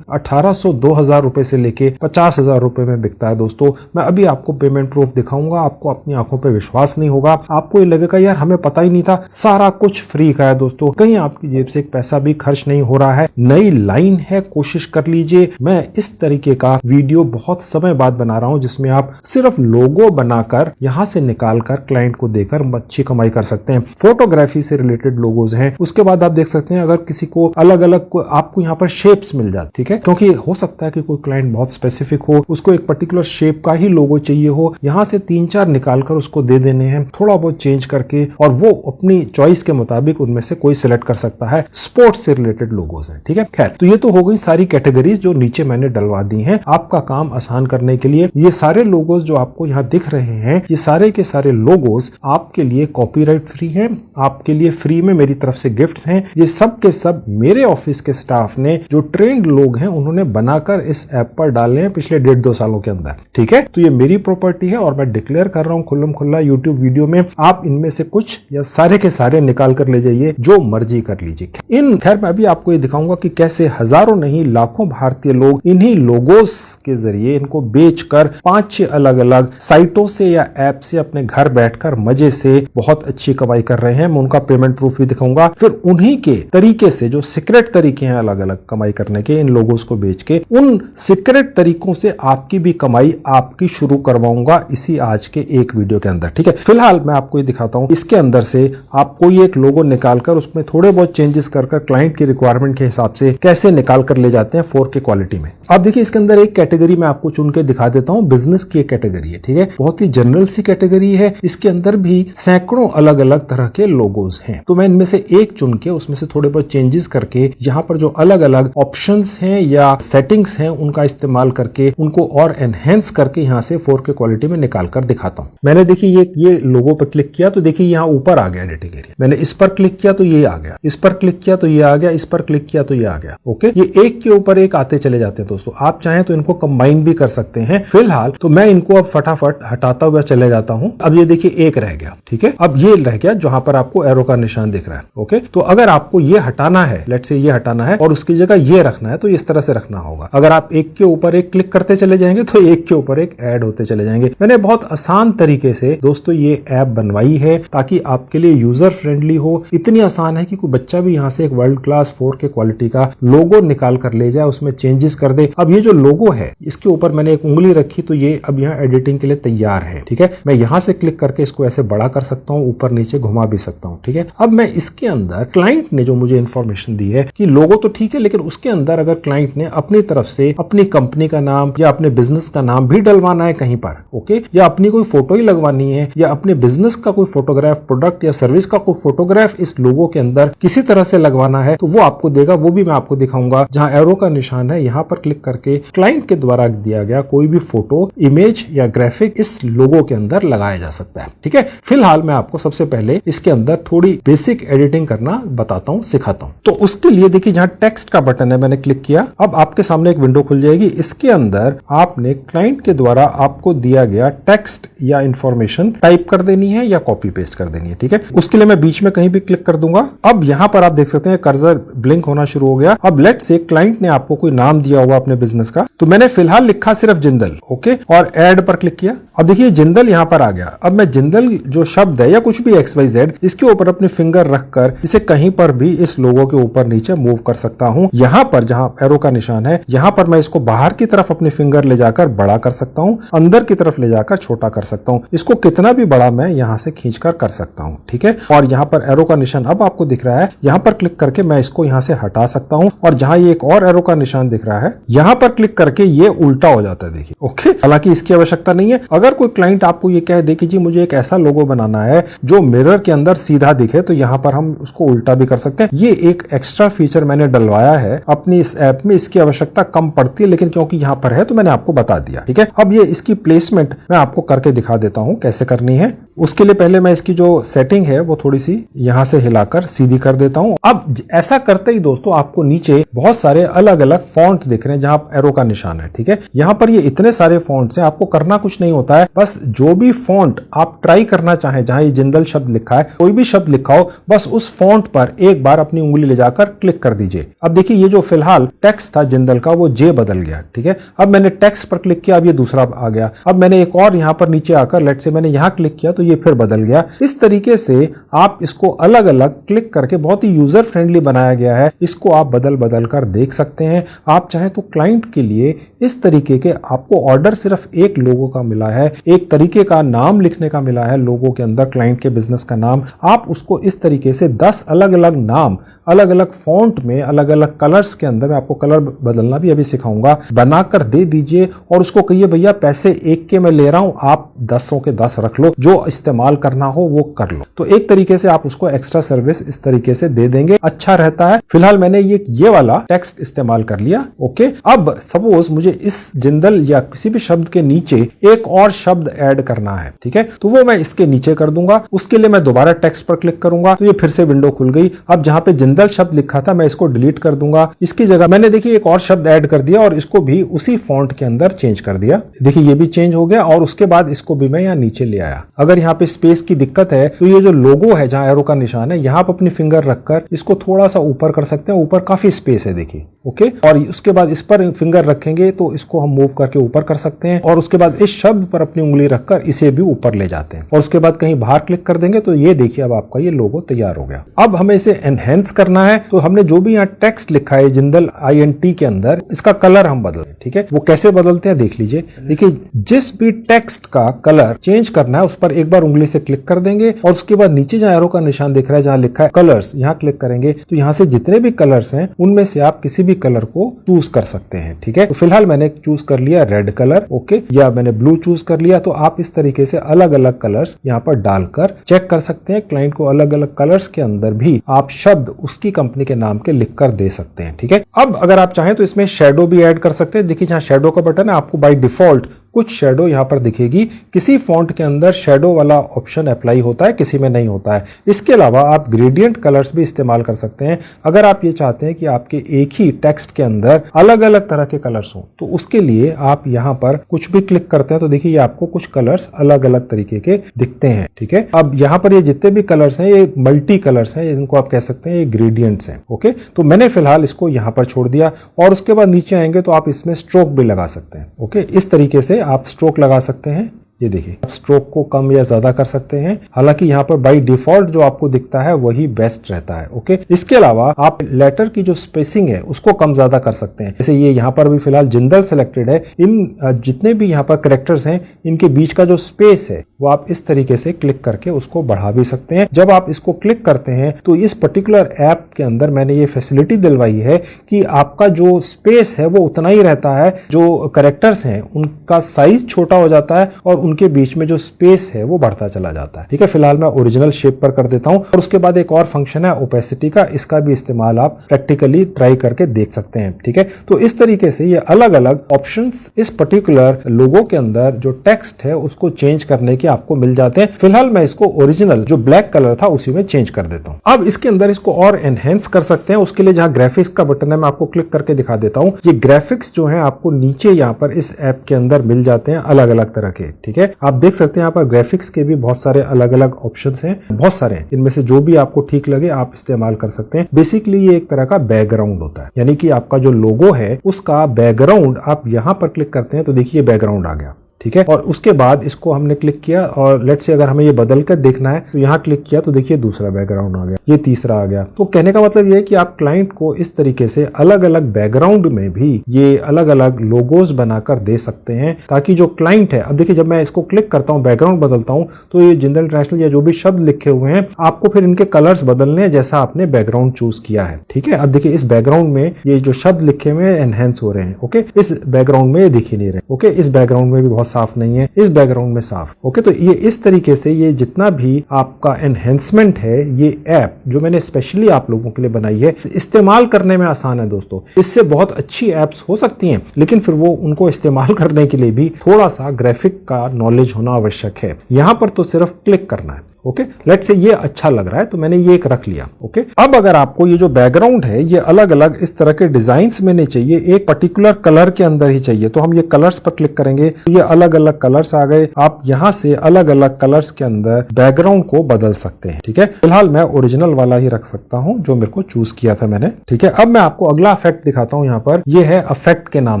Speaker 1: 1800 2000 रुपए से लेके 50,000 रुपए में बिकता है दोस्तों। मैं अभी आपको पेमेंट प्रूफ दिखाऊंगा, आपको अपनी आंखों पे विश्वास नहीं होगा, आपको ये लगेगा यार हमें पता ही नहीं था, सारा कुछ फ्री का है दोस्तों, कहीं आपकी जेब से एक पैसा भी खर्च नहीं हो रहा है। नई लाइन है, कोशिश कर लीजिए। मैं इस तरीके का वीडियो बहुत समय बाद बना रहा हूं जिसमें आप सिर्फ लोगो बनाकर यहां से निकालकर क्लाइंट को देकर अच्छी कमाई कर सकते हैं। फोटोग्राफी से रिलेटेड लोगोज हैं। उसके बाद आप देख सकते हैं अगर किसी को अलग अलग आपको यहाँ पर शेप्स मिल जाते, ठीक है, क्योंकि हो सकता है कि कोई क्लाइंट बहुत स्पेसिफिक हो, उसको एक पर्टिकुलर शेप का ही लोगो चाहिए हो, यहां से 3-4 निकालकर उसको दे देने हैं, थोड़ा बहुत चेंज करके, और वो अपनी चॉइस के मुताबिक उनमें से कोई सिलेक्ट कर सकता है। स्पोर्ट्स से रिलेटेड लोगोज हैं, ठीक है। खैर, तो ये तो हो गई सारी कैटेगरीज जो नीचे मैंने डलवा दी हैं आपका काम आसान करने के लिए। ये सारे लोगोज जो आपको यहाँ दिख रहे हैं, ये सारे के सारे लोगोज आपके लिए कॉपीराइट फ्री हैं, आपके लिए फ्री में मेरी तरफ से गिफ्ट्स हैं। ये सब के सब मेरे ऑफिस के स्टाफ ने, जो ट्रेंड लोग हैं, उन्होंने बनाकर इस ऐप पर डाले हैं पिछले 1.5-2 सालों के अंदर, ठीक है। तो ये मेरी प्रॉपर्टी है और मैं डिक्लेयर कर रहा हूं खुल्लम खुल्ला यूट्यूब वीडियो में, आप इनमें से कुछ या सारे के सारे निकाल कर ले जाइए, जो मर्जी कर लीजिए। खैर मैं अभी आपको ये दिखाऊंगा कि कैसे हजारों नहीं लाखों भारतीय लोग इन्हीं लोगोस के जरिए इनको बेचकर 5-6 अलग अलग साइटों से या ऐप से अपने घर बैठकर मजे से बहुत अच्छी कमाई कर रहे हैं। मैं उनका पेमेंट प्रूफ भी दिखाऊंगा। फिर उन्हीं के तरीके से, जो सीक्रेट तरीके हैं अलग अलग कमाई करने के, इन लोगोस को बेच के उन सीक्रेट तरीकों से आपकी भी कमाई आपकी शुरू करवाऊंगा इसी आज के एक वीडियो के अंदर, ठीक है। फिलहाल मैं आपको ये दिखाता हूं, इसके अंदर से आप कोई एक लोगो निकालकर उसमें थोड़े बहुत चेंजेस कर क्लाइंट की रिक्वायरमेंट के हिसाब से कैसे निकाल कर ले जाते हैं 4K क्वालिटी में। अब देखिए इसके अंदर एक कैटेगरी मैं आपको चुन के दिखा देता हूं, बिजनेस की एक कैटेगरी है, ठीक है, बहुत ही जनरल सी कैटेगरी है। इसके अंदर भी सैकड़ों अलग अलग तरह के लोगोस हैं, तो मैं इनमें से एक चुन के उसमें से थोड़े बहुत चेंजेस करके यहाँ पर जो अलग अलग ऑप्शंस हैं या सेटिंग्स हैं उनका इस्तेमाल करके उनको और एनहेंस करके यहाँ से 4K क्वालिटी में निकाल कर दिखाता हूँ। मैंने देखिए ये लोगो पर क्लिक किया तो देखिए यहाँ ऊपर आ गया एडिटिंग एरिया, मैंने इस पर क्लिक किया तो ये आ गया, इस पर क्लिक किया तो ये आ गया, इस पर क्लिक किया तो ये आ गया। ओके, ये एक के ऊपर एक आते चले जाते हैं दोस्तों। आप चाहें तो इनको कंबाइन भी कर सकते हैं। फिलहाल तो मैं इनको अब फटाफट हटाता हुआ चले जाता हूं। अब ये देखिए एक रह गया, ठीक है, अब ये रह गया जहां पर आपको एरो का निशान दिख रहा है। ओके, तो अगर आपको ये हटाना है, लेट्स से ये हटाना है और उसकी जगह ये रखना है, तो इस तरह से रखना होगा। अगर आप एक के ऊपर एक क्लिक करते चले जाएंगे तो एक के ऊपर एक ऐड होते चले जाएंगे। मैंने बहुत आसान तरीके से दोस्तों ये ऐप बनवाई है ताकि आपके लिए यूजर फ्रेंडली हो। इतनी आसान है कि कोई बच्चा भी यहाँ से एक वर्ल्ड क्लास 4K क्वालिटी का लोगो निकाल कर ले जाए, उसमें चेंजेस कर दे। अब ये जो लोगो है इसके ऊपर मैंने एक उंगली रखी तो ये अब यहाँ एडिटिंग के लिए तैयार है, ठीक है। मैं यहाँ से क्लिक करके इसको ऐसे बड़ा कर सकता हूँ, ऊपर नीचे घुमा भी सकता हूँ, ठीक है। अब मैं इसके अंदर क्लाइंट ने जो मुझे इंफॉर्मेशन दी है कि लोगो तो ठीक है, लेकिन उसके अंदर अगर क्लाइंट ने अपनी तरफ से अपनी कंपनी का नाम या अपने बिजनेस का नाम भी डलवाना है कहीं पर, ओके, या अपनी कोई फोटो ही लगवानी है या अपने बिजनेस का कोई फोटोग्राफ, प्रोडक्ट या सर्विस का कोई फोटोग्राफ इस लोगो के अंदर किसी तरह से लगवाना है तो वो आपको देगा। वो भी मैं आपको दिखाऊंगा। जहां एरो का निशान है यहाँ पर क्लिक करके क्लाइंट के द्वारा दिया गया कोई भी फोटो, इमेज या ग्राफिक इस लोगो के अंदर लगाया जा सकता है, ठीक है। फिलहाल मैं आपको सबसे पहले इसके अंदर थोड़ी बेसिक एडिटिंग करना बताता हूँ, सिखाता हूँ। तो उसके लिए देखिए जहां टेक्स्ट का बटन है मैंने क्लिक किया, अब आपके सामने एक विंडो खुल जाएगी। इसके अंदर आपने क्लाइंट के द्वारा आपको दिया गया टेक्स्ट या इंफॉर्मेशन टाइप कर देनी है या कॉपी पेस्ट कर देनी है, ठीक है। उसके लिए मैं बीच में कहीं भी क्लिक कर दूंगा। अब यहाँ पर आप देख सकते हैं कर्सर ब्लिंक होना शुरू हो गया। अब लेट्स से क्लाइंट ने आपको कोई नाम दिया हुआ अपने बिजनेस का, तो मैंने फिलहाल लिखा सिर्फ जिंदल, ओके, और ऐड पर क्लिक किया। अब देखिए जिंदल यहाँ पर आ गया। अब मैं जिंदल जो शब्द है या कुछ भी XYZ इसके ऊपर अपनी फिंगर रखकर इसे कहीं पर भी इस लोगो के ऊपर नीचे मूव कर सकता हूं। यहाँ पर जहां एरो का निशान है, यहाँ पर मैं इसको बाहर की तरफ अपनी फिंगर ले जाकर बड़ा कर सकता हूं, अंदर की तरफ ले जाकर छोटा कर सकता हूं। इसको कितना भी बड़ा मैं यहाँ से खींचकर कर सकता हूं, ठीक है। और यहाँ पर एरो का निशान अब आपको दिख रहा है, यहाँ पर क्लिक करके मैं इसको यहाँ से हटा सकता हूं। और जहां ये एक और एरो का निशान दिख रहा है, यहाँ पर क्लिक करके ये उल्टा हो जाता है, देखिए। ओके, हालांकि इसकी आवश्यकता नहीं है। अगर कोई क्लाइंट आपको ये कह दे कि जी मुझे एक ऐसा लोगो बनाना है जो मिरर के अंदर सीधा दिखे, तो यहाँ पर हम उसको उल्टा भी कर सकते हैं। ये एक एक्स्ट्रा फीचर मैंने डलवाया है अपनी इस ऐप में। इसकी आवश्यकता कम पड़ती है, लेकिन क्योंकि यहाँ पर है तो मैंने आपको बता दिया, ठीक है। अब ये इसकी प्लेसमेंट मैं आपको करके दिखा देता हूँ कैसे करनी है। उसके लिए पहले मैं इसकी जो सेटिंग है वो थोड़ी सी यहाँ से हिलाकर सीधी कर देता हूँ। अब ऐसा करते ही दोस्तों आपको नीचे बहुत सारे अलग अलग फॉन्ट दिख रहे हैं जहां एरो का निशान है, ठीक है। यहाँ पर ये इतने सारे फॉन्ट्स हैं, आपको करना कुछ नहीं होता है। बस जो भी फॉन्ट आप ट्राई करना चाहें, जहां ये जिंदल शब्द लिखा है, कोई भी शब्द लिखा हो, बस उस फॉन्ट पर एक बार अपनी उंगली ले जाकर क्लिक कर दीजिए। अब देखिए ये जो फिलहाल टेक्स्ट था जिंदल का वो जे बदल गया, ठीक है। अब मैंने टेक्स्ट पर क्लिक किया, अब ये दूसरा आ गया। अब मैंने एक और यहाँ पर नीचे आकर लेट से मैंने यहाँ क्लिक किया तो ये फिर बदल गया। इस तरीके से आप इसको अलग अलग क्लिक करके बहुत ही यूजर फ्रेंडली बनाया गया है। इसको आप बदल बदल कर देख सकते हैं। आप चाहे तो क्लाइंट के लिए इस तरीके के आपको ऑर्डर सिर्फ एक लोगो का मिला है, एक तरीके का नाम लिखने का मिला है लोगो के अंदर, क्लाइंट के बिजनेस का नाम। आप उसको इस तरीके से 10 अलग अलग नाम, अलग अलग फॉन्ट में, अलग अलग कलर्स के अंदर, मैं आपको कलर बदलना भी अभी सिखाऊंगा, बनाकर दे दीजिए। और उसको कहिए भैया पैसे एक के मैं ले रहा हूं, आप 10 के 10 रख लो, जो इस्तेमाल करना हो वो कर लो। तो एक तरीके से आप उसको एक्स्ट्रा सर्विस इस तरीके से दे देंगे, अच्छा रहता है। फिलहाल मैंने ये वाला टेक्स्ट इस्तेमाल कर लिया। ओके, अब सपोज मुझे इस जिंदल या किसी भी शब्द के नीचे एक और शब्द ऐड करना है, ठीक है, तो वो मैं इसके नीचे कर दूंगा। उसके लिए मैं दोबारा टेक्स्ट पर क्लिक करूंगा तो ये फिर से विंडो खुल गई। अब जहां पे जिंदल शब्द लिखा था मैं इसको डिलीट कर दूंगा। इसकी जगह मैंने देखिए एक और शब्द ऐड कर दिया और इसको भी उसी फॉन्ट के अंदर चेंज कर दिया। देखिए ये भी चेंज हो गया और उसके बाद इसको भी मैं यहाँ नीचे ले आया। अगर यहाँ पे स्पेस की दिक्कत है तो ये जो लोगो है जहां एरो का निशान है, यहाँ पर अपनी फिंगर रखकर इसको थोड़ा सा ऊपर कर सकते हैं। ऊपर काफी स्पेस है देखिए। ओके, और उसके बाद इस पर फिंगर रखेंगे तो इसको हम मूव करके ऊपर कर सकते हैं। और उसके बाद इस शब्द पर अपनी उंगली रखकर इसे भी ऊपर ले जाते हैं और उसके बाद कहीं बाहर क्लिक कर देंगे तो ये देखिए अब आपका ये लोगो तैयार हो गया। अब हमें इसे एनहेंस करना है तो हमने जो भी यहाँ टेक्स्ट लिखा है जिंदल INT के अंदर, इसका कलर हम बदलते हैं, ठीक है। वो कैसे बदलते हैं देख लीजिए। देखिए जिस भी टेक्स्ट का कलर चेंज करना है उस पर एक बार उंगली से क्लिक कर देंगे और उसके बाद नीचे जहां एरो का निशान दिख रहा है जहां लिखा है कलर्स, यहाँ क्लिक करेंगे तो यहाँ से जितने भी कलर्स हैं उनमें से आप किसी भी कलर को चूज कर सकते हैं, ठीक है। तो फिलहाल मैंने चूज कर लिया रेड कलर, ओके, या मैंने ब्लू चूज कर लिया। तो आप इस तरीके से अलग अलग कलर्स यहाँ पर डालकर चेक कर सकते हैं। क्लाइंट को अलग अलग कलर्स के अंदर भी आप शब्द उसकी कंपनी के नाम के लिख कर दे सकते हैं, ठीक है। अब अगर आप चाहें तो इसमें शेडो भी ऐड कर सकते हैं। देखिए जहां शेडो का बटन है आपको बाय डिफॉल्ट कुछ शेडो यहाँ पर दिखेगी। किसी फॉन्ट के अंदर शेडो वाला ऑप्शन अप्लाई होता है, किसी में नहीं होता है। इसके अलावा आप ग्रेडियंट कलर्स भी इस्तेमाल कर सकते हैं। अगर आप ये चाहते हैं कि आपके एक ही टेक्स्ट के अंदर अलग अलग तरह के कलर्स हों तो उसके लिए आप यहाँ पर कुछ भी क्लिक करते हैं तो देखिए ये आपको कुछ कलर्स अलग अलग तरीके के दिखते हैं, ठीक है। अब यहाँ पर ये जितने भी कलर्स हैं ये मल्टी कलर्स हैं, इनको आप कह सकते हैं ये ग्रेडियंट्स हैं। ओके, तो मैंने फिलहाल इसको यहाँ पर छोड़ दिया और उसके बाद नीचे आएंगे तो आप इसमें स्ट्रोक भी लगा सकते हैं। ओके, इस तरीके से आप स्ट्रोक लगा सकते हैं। ये देखिए आप स्ट्रोक को कम या ज्यादा कर सकते हैं। हालांकि यहाँ पर बाय डिफॉल्ट जो आपको दिखता है वही बेस्ट रहता है। ओके, इसके अलावा आप लेटर की जो स्पेसिंग है उसको कम ज्यादा कर सकते हैं। जैसे ये यहाँ पर भी फिलहाल जिंदल सेलेक्टेड है। इन जितने भी यहाँ पर कैरेक्टर्स हैं इनके बीच का जो स्पेस है वो आप इस तरीके से क्लिक करके उसको बढ़ा भी सकते हैं। जब आप इसको क्लिक करते हैं तो इस पर्टिकुलर ऐप के अंदर मैंने ये फैसिलिटी दिलवाई है कि आपका जो स्पेस है वो उतना ही रहता है। जो कैरेक्टर्स हैं उनका साइज छोटा हो जाता है और उनके बीच में जो स्पेस है वो बढ़ता चला जाता है, ठीक है। फिलहाल मैं ओरिजिनल शेप पर कर देता हूं और उसके बाद एक और फंक्शन है ओपेसिटी का, इसका भी इस्तेमाल आप प्रैक्टिकली ट्राई करके देख सकते हैं, ठीक है। तो इस तरीके से ये अलग अलग ऑप्शंस इस पर्टिकुलर लोगो के अंदर जो टेक्स्ट है उसको चेंज करने के आपको मिल जाते हैं। फिलहाल मैं इसको ओरिजिनल जो ब्लैक कलर था उसी में चेंज कर देता हूं। अब इसके अंदर इसको और एनहेंस कर सकते हैं। उसके लिए जहां ग्राफिक्स का बटन है मैं आपको क्लिक करके दिखा देता हूं। ये ग्राफिक्स जो है आपको नीचे यहाँ पर इस ऐप के अंदर मिल जाते हैं अलग अलग तरह के, ठीक है। आप देख सकते हैं यहाँ पर ग्राफिक्स के भी बहुत सारे अलग अलग ऑप्शंस हैं, बहुत सारे हैं। इनमें से जो भी आपको ठीक लगे आप इस्तेमाल कर सकते हैं। बेसिकली ये एक तरह का बैकग्राउंड होता है, यानी कि आपका जो लोगो है उसका बैकग्राउंड आप यहाँ पर क्लिक करते हैं तो देखिए बैकग्राउंड आ गया, ठीक है। और उसके बाद इसको हमने क्लिक किया और लेट्स से अगर हमें ये बदल कर देखना है तो यहाँ क्लिक किया तो देखिए दूसरा बैकग्राउंड आ गया, ये तीसरा आ गया। तो कहने का मतलब ये है कि आप क्लाइंट को इस तरीके से अलग अलग बैकग्राउंड में भी ये अलग अलग लोगोस बनाकर दे सकते हैं, ताकि जो क्लाइंट है, अब देखिए जब मैं इसको क्लिक करता हूँ, बैकग्राउंड बदलता हूँ, तो ये जिंदल इंटरनेशनल या जो भी शब्द लिखे हुए हैं आपको फिर इनके कलर्स बदलने हैं जैसा आपने बैकग्राउंड चूज किया है, ठीक है। अब देखिए इस बैकग्राउंड में ये जो शब्द लिखे हुए हैं एनहेंस हो रहे हैं, ओके। इस बैकग्राउंड में ये दिख ही नहीं रहे, ओके। इस बैकग्राउंड में भी बहुत साफ नहीं है, इस बैकग्राउंड में साफ, ओके। तो ये इस तरीके से ये जितना भी आपका एनहेंसमेंट है, ये ऐप जो मैंने स्पेशली आप लोगों के लिए बनाई है, इस्तेमाल करने में आसान है दोस्तों। इससे बहुत अच्छी एप्स हो सकती हैं, लेकिन फिर वो उनको इस्तेमाल करने के लिए भी थोड़ा सा ग्राफिक का नॉलेज होना आवश्यक है। यहां पर तो सिर्फ क्लिक करना है, ओके। लेट्स से ये अच्छा लग रहा है तो मैंने ये एक रख लिया, ओके। अब अगर आपको ये जो बैकग्राउंड है ये अलग अलग इस तरह के डिजाइन्स में नहीं चाहिए, एक पर्टिकुलर कलर के अंदर ही चाहिए, तो हम ये कलर्स पर क्लिक करेंगे तो ये अलग अलग कलर्स आ गए। आप यहां से अलग अलग कलर्स के अंदर बैकग्राउंड को बदल सकते हैं, ठीक है। फिलहाल मैं ओरिजिनल वाला ही रख सकता हूं जो मेरे को चूज किया था मैंने, ठीक है। अब मैं आपको अगला इफेक्ट दिखाता हूं, यहाँ पर ये है इफेक्ट के नाम